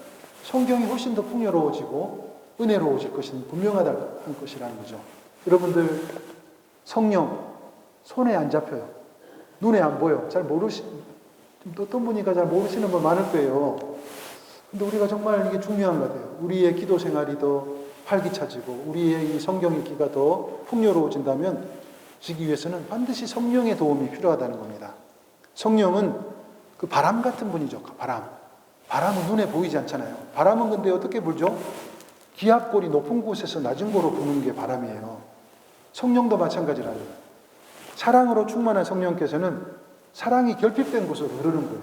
성경이 훨씬 더 풍요로워지고 은혜로워질 것은 분명하다는 것이라는 거죠. 여러분들 성령 손에 안 잡혀요. 눈에 안 보여. 잘 어떤 분이니까 잘 모르시는 분 많을 거예요. 근데 우리가 정말 이게 중요한 것 같아요. 우리의 기도 생활이 더 활기차지고 우리의 이 성경 읽기가 더 풍요로워진다면 지기 위해서는 반드시 성령의 도움이 필요하다는 겁니다. 성령은 그 바람 같은 분이죠. 바람. 바람은 눈에 보이지 않잖아요. 바람은 근데 어떻게 불죠? 기압골이 높은 곳에서 낮은 곳으로 부는 게 바람이에요. 성령도 마찬가지라는 거예요. 사랑으로 충만한 성령께서는 사랑이 결핍된 곳으로 흐르는 거예요.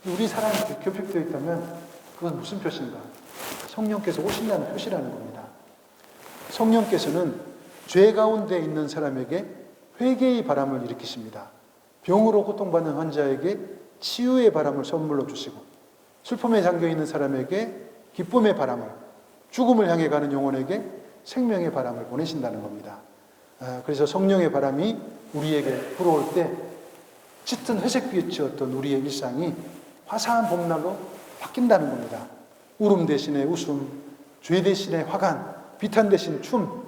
우리 사랑이 결핍되어 있다면 그건 무슨 표시인가? 성령께서 오신다는 표시라는 겁니다. 성령께서는 죄 가운데 있는 사람에게 회개의 바람을 일으키십니다. 병으로 고통받는 환자에게 치유의 바람을 선물로 주시고 슬픔에 잠겨있는 사람에게 기쁨의 바람을, 죽음을 향해 가는 영혼에게 생명의 바람을 보내신다는 겁니다. 그래서 성령의 바람이 우리에게 불어올 때 짙은 회색빛이었던 우리의 일상이 화사한 봄날로 바뀐다는 겁니다. 울음 대신에 웃음, 죄 대신에 화관, 비탄 대신 춤,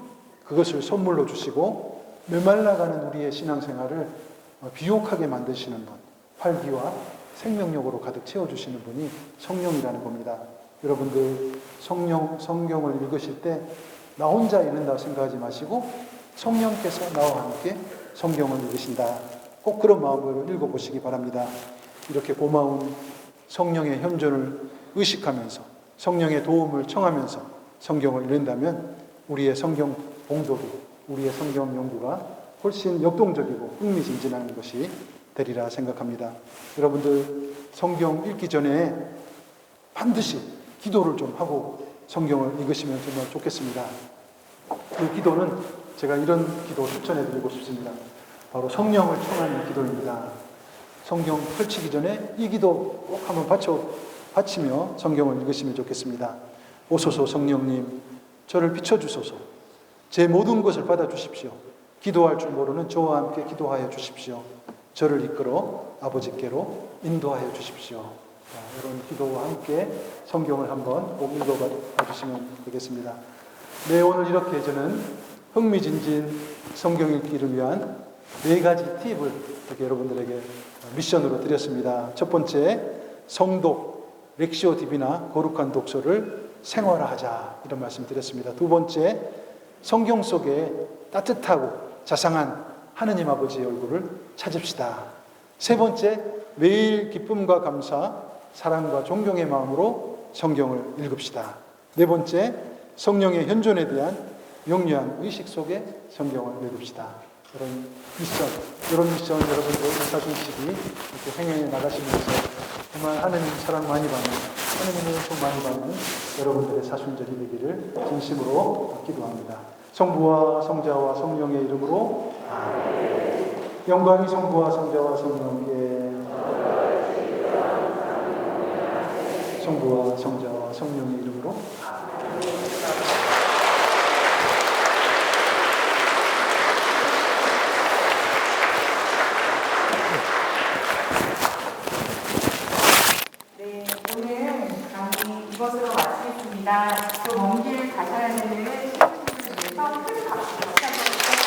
그것을 선물로 주시고 메말라가는 우리의 신앙생활을 비옥하게 만드시는 분, 활기와 생명력으로 가득 채워주시는 분이 성령이라는 겁니다. 여러분들 성경을 읽으실 때 나 혼자 읽는다고 생각하지 마시고 성령께서 나와 함께 성경을 읽으신다. 꼭 그런 마음으로 읽어보시기 바랍니다. 이렇게 고마운 성령의 현존을 의식하면서 성령의 도움을 청하면서 성경을 읽는다면 우리의 성경 봉독이, 우리의 성경 연구가 훨씬 역동적이고 흥미진진한 것이 되리라 생각합니다. 여러분들 성경 읽기 전에 반드시 기도를 좀 하고 성경을 읽으시면 정말 좋겠습니다. 그 기도는 제가 이런 기도 추천해 드리고 싶습니다. 바로 성령을 청하는 기도입니다. 성경 펼치기 전에 이 기도 꼭 한번 바치며 성경을 읽으시면 좋겠습니다. 오소서 성령님, 저를 비춰주소서. 제 모든 것을 받아주십시오. 기도할 줄 모르는 저와 함께 기도하여 주십시오. 저를 이끌어 아버지께로 인도하여 주십시오. 자, 이런 기도와 함께 성경을 한번 꼭 읽어봐 주시면 되겠습니다. 네, 오늘 이렇게 저는 흥미진진 성경 읽기를 위한 4가지 팁을 이렇게 여러분들에게 미션으로 드렸습니다. 첫 번째, 성독, 렉시오 디비나 거룩한 독서를 생활화하자, 이런 말씀 드렸습니다. 두 번째, 성경 속에 따뜻하고 자상한 하느님 아버지의 얼굴을 찾읍시다. 세 번째, 매일 기쁨과 감사, 사랑과 존경의 마음으로 성경을 읽읍시다. 네 번째, 성령의 현존에 대한 명료한 의식 속에 성경을 읽읍시다. 이런 미션 여러분들 사순식이 이렇게 행해 나가시면서 정말 하느님 사랑 많이 받는, 하느님의 복 많이 받는 여러분들의 사순절이 되기를 진심으로 기도합니다. 성부와 성자와 성령의 이름으로 아멘. 영광이 성부와 성자와 성령께, 성부와 성자와 성령의 이름으로 네, 오늘 강의 이것으로 마치겠습니다. 또 먼 길 가셔야 되는 신부님을 위해서 큰 박수 한번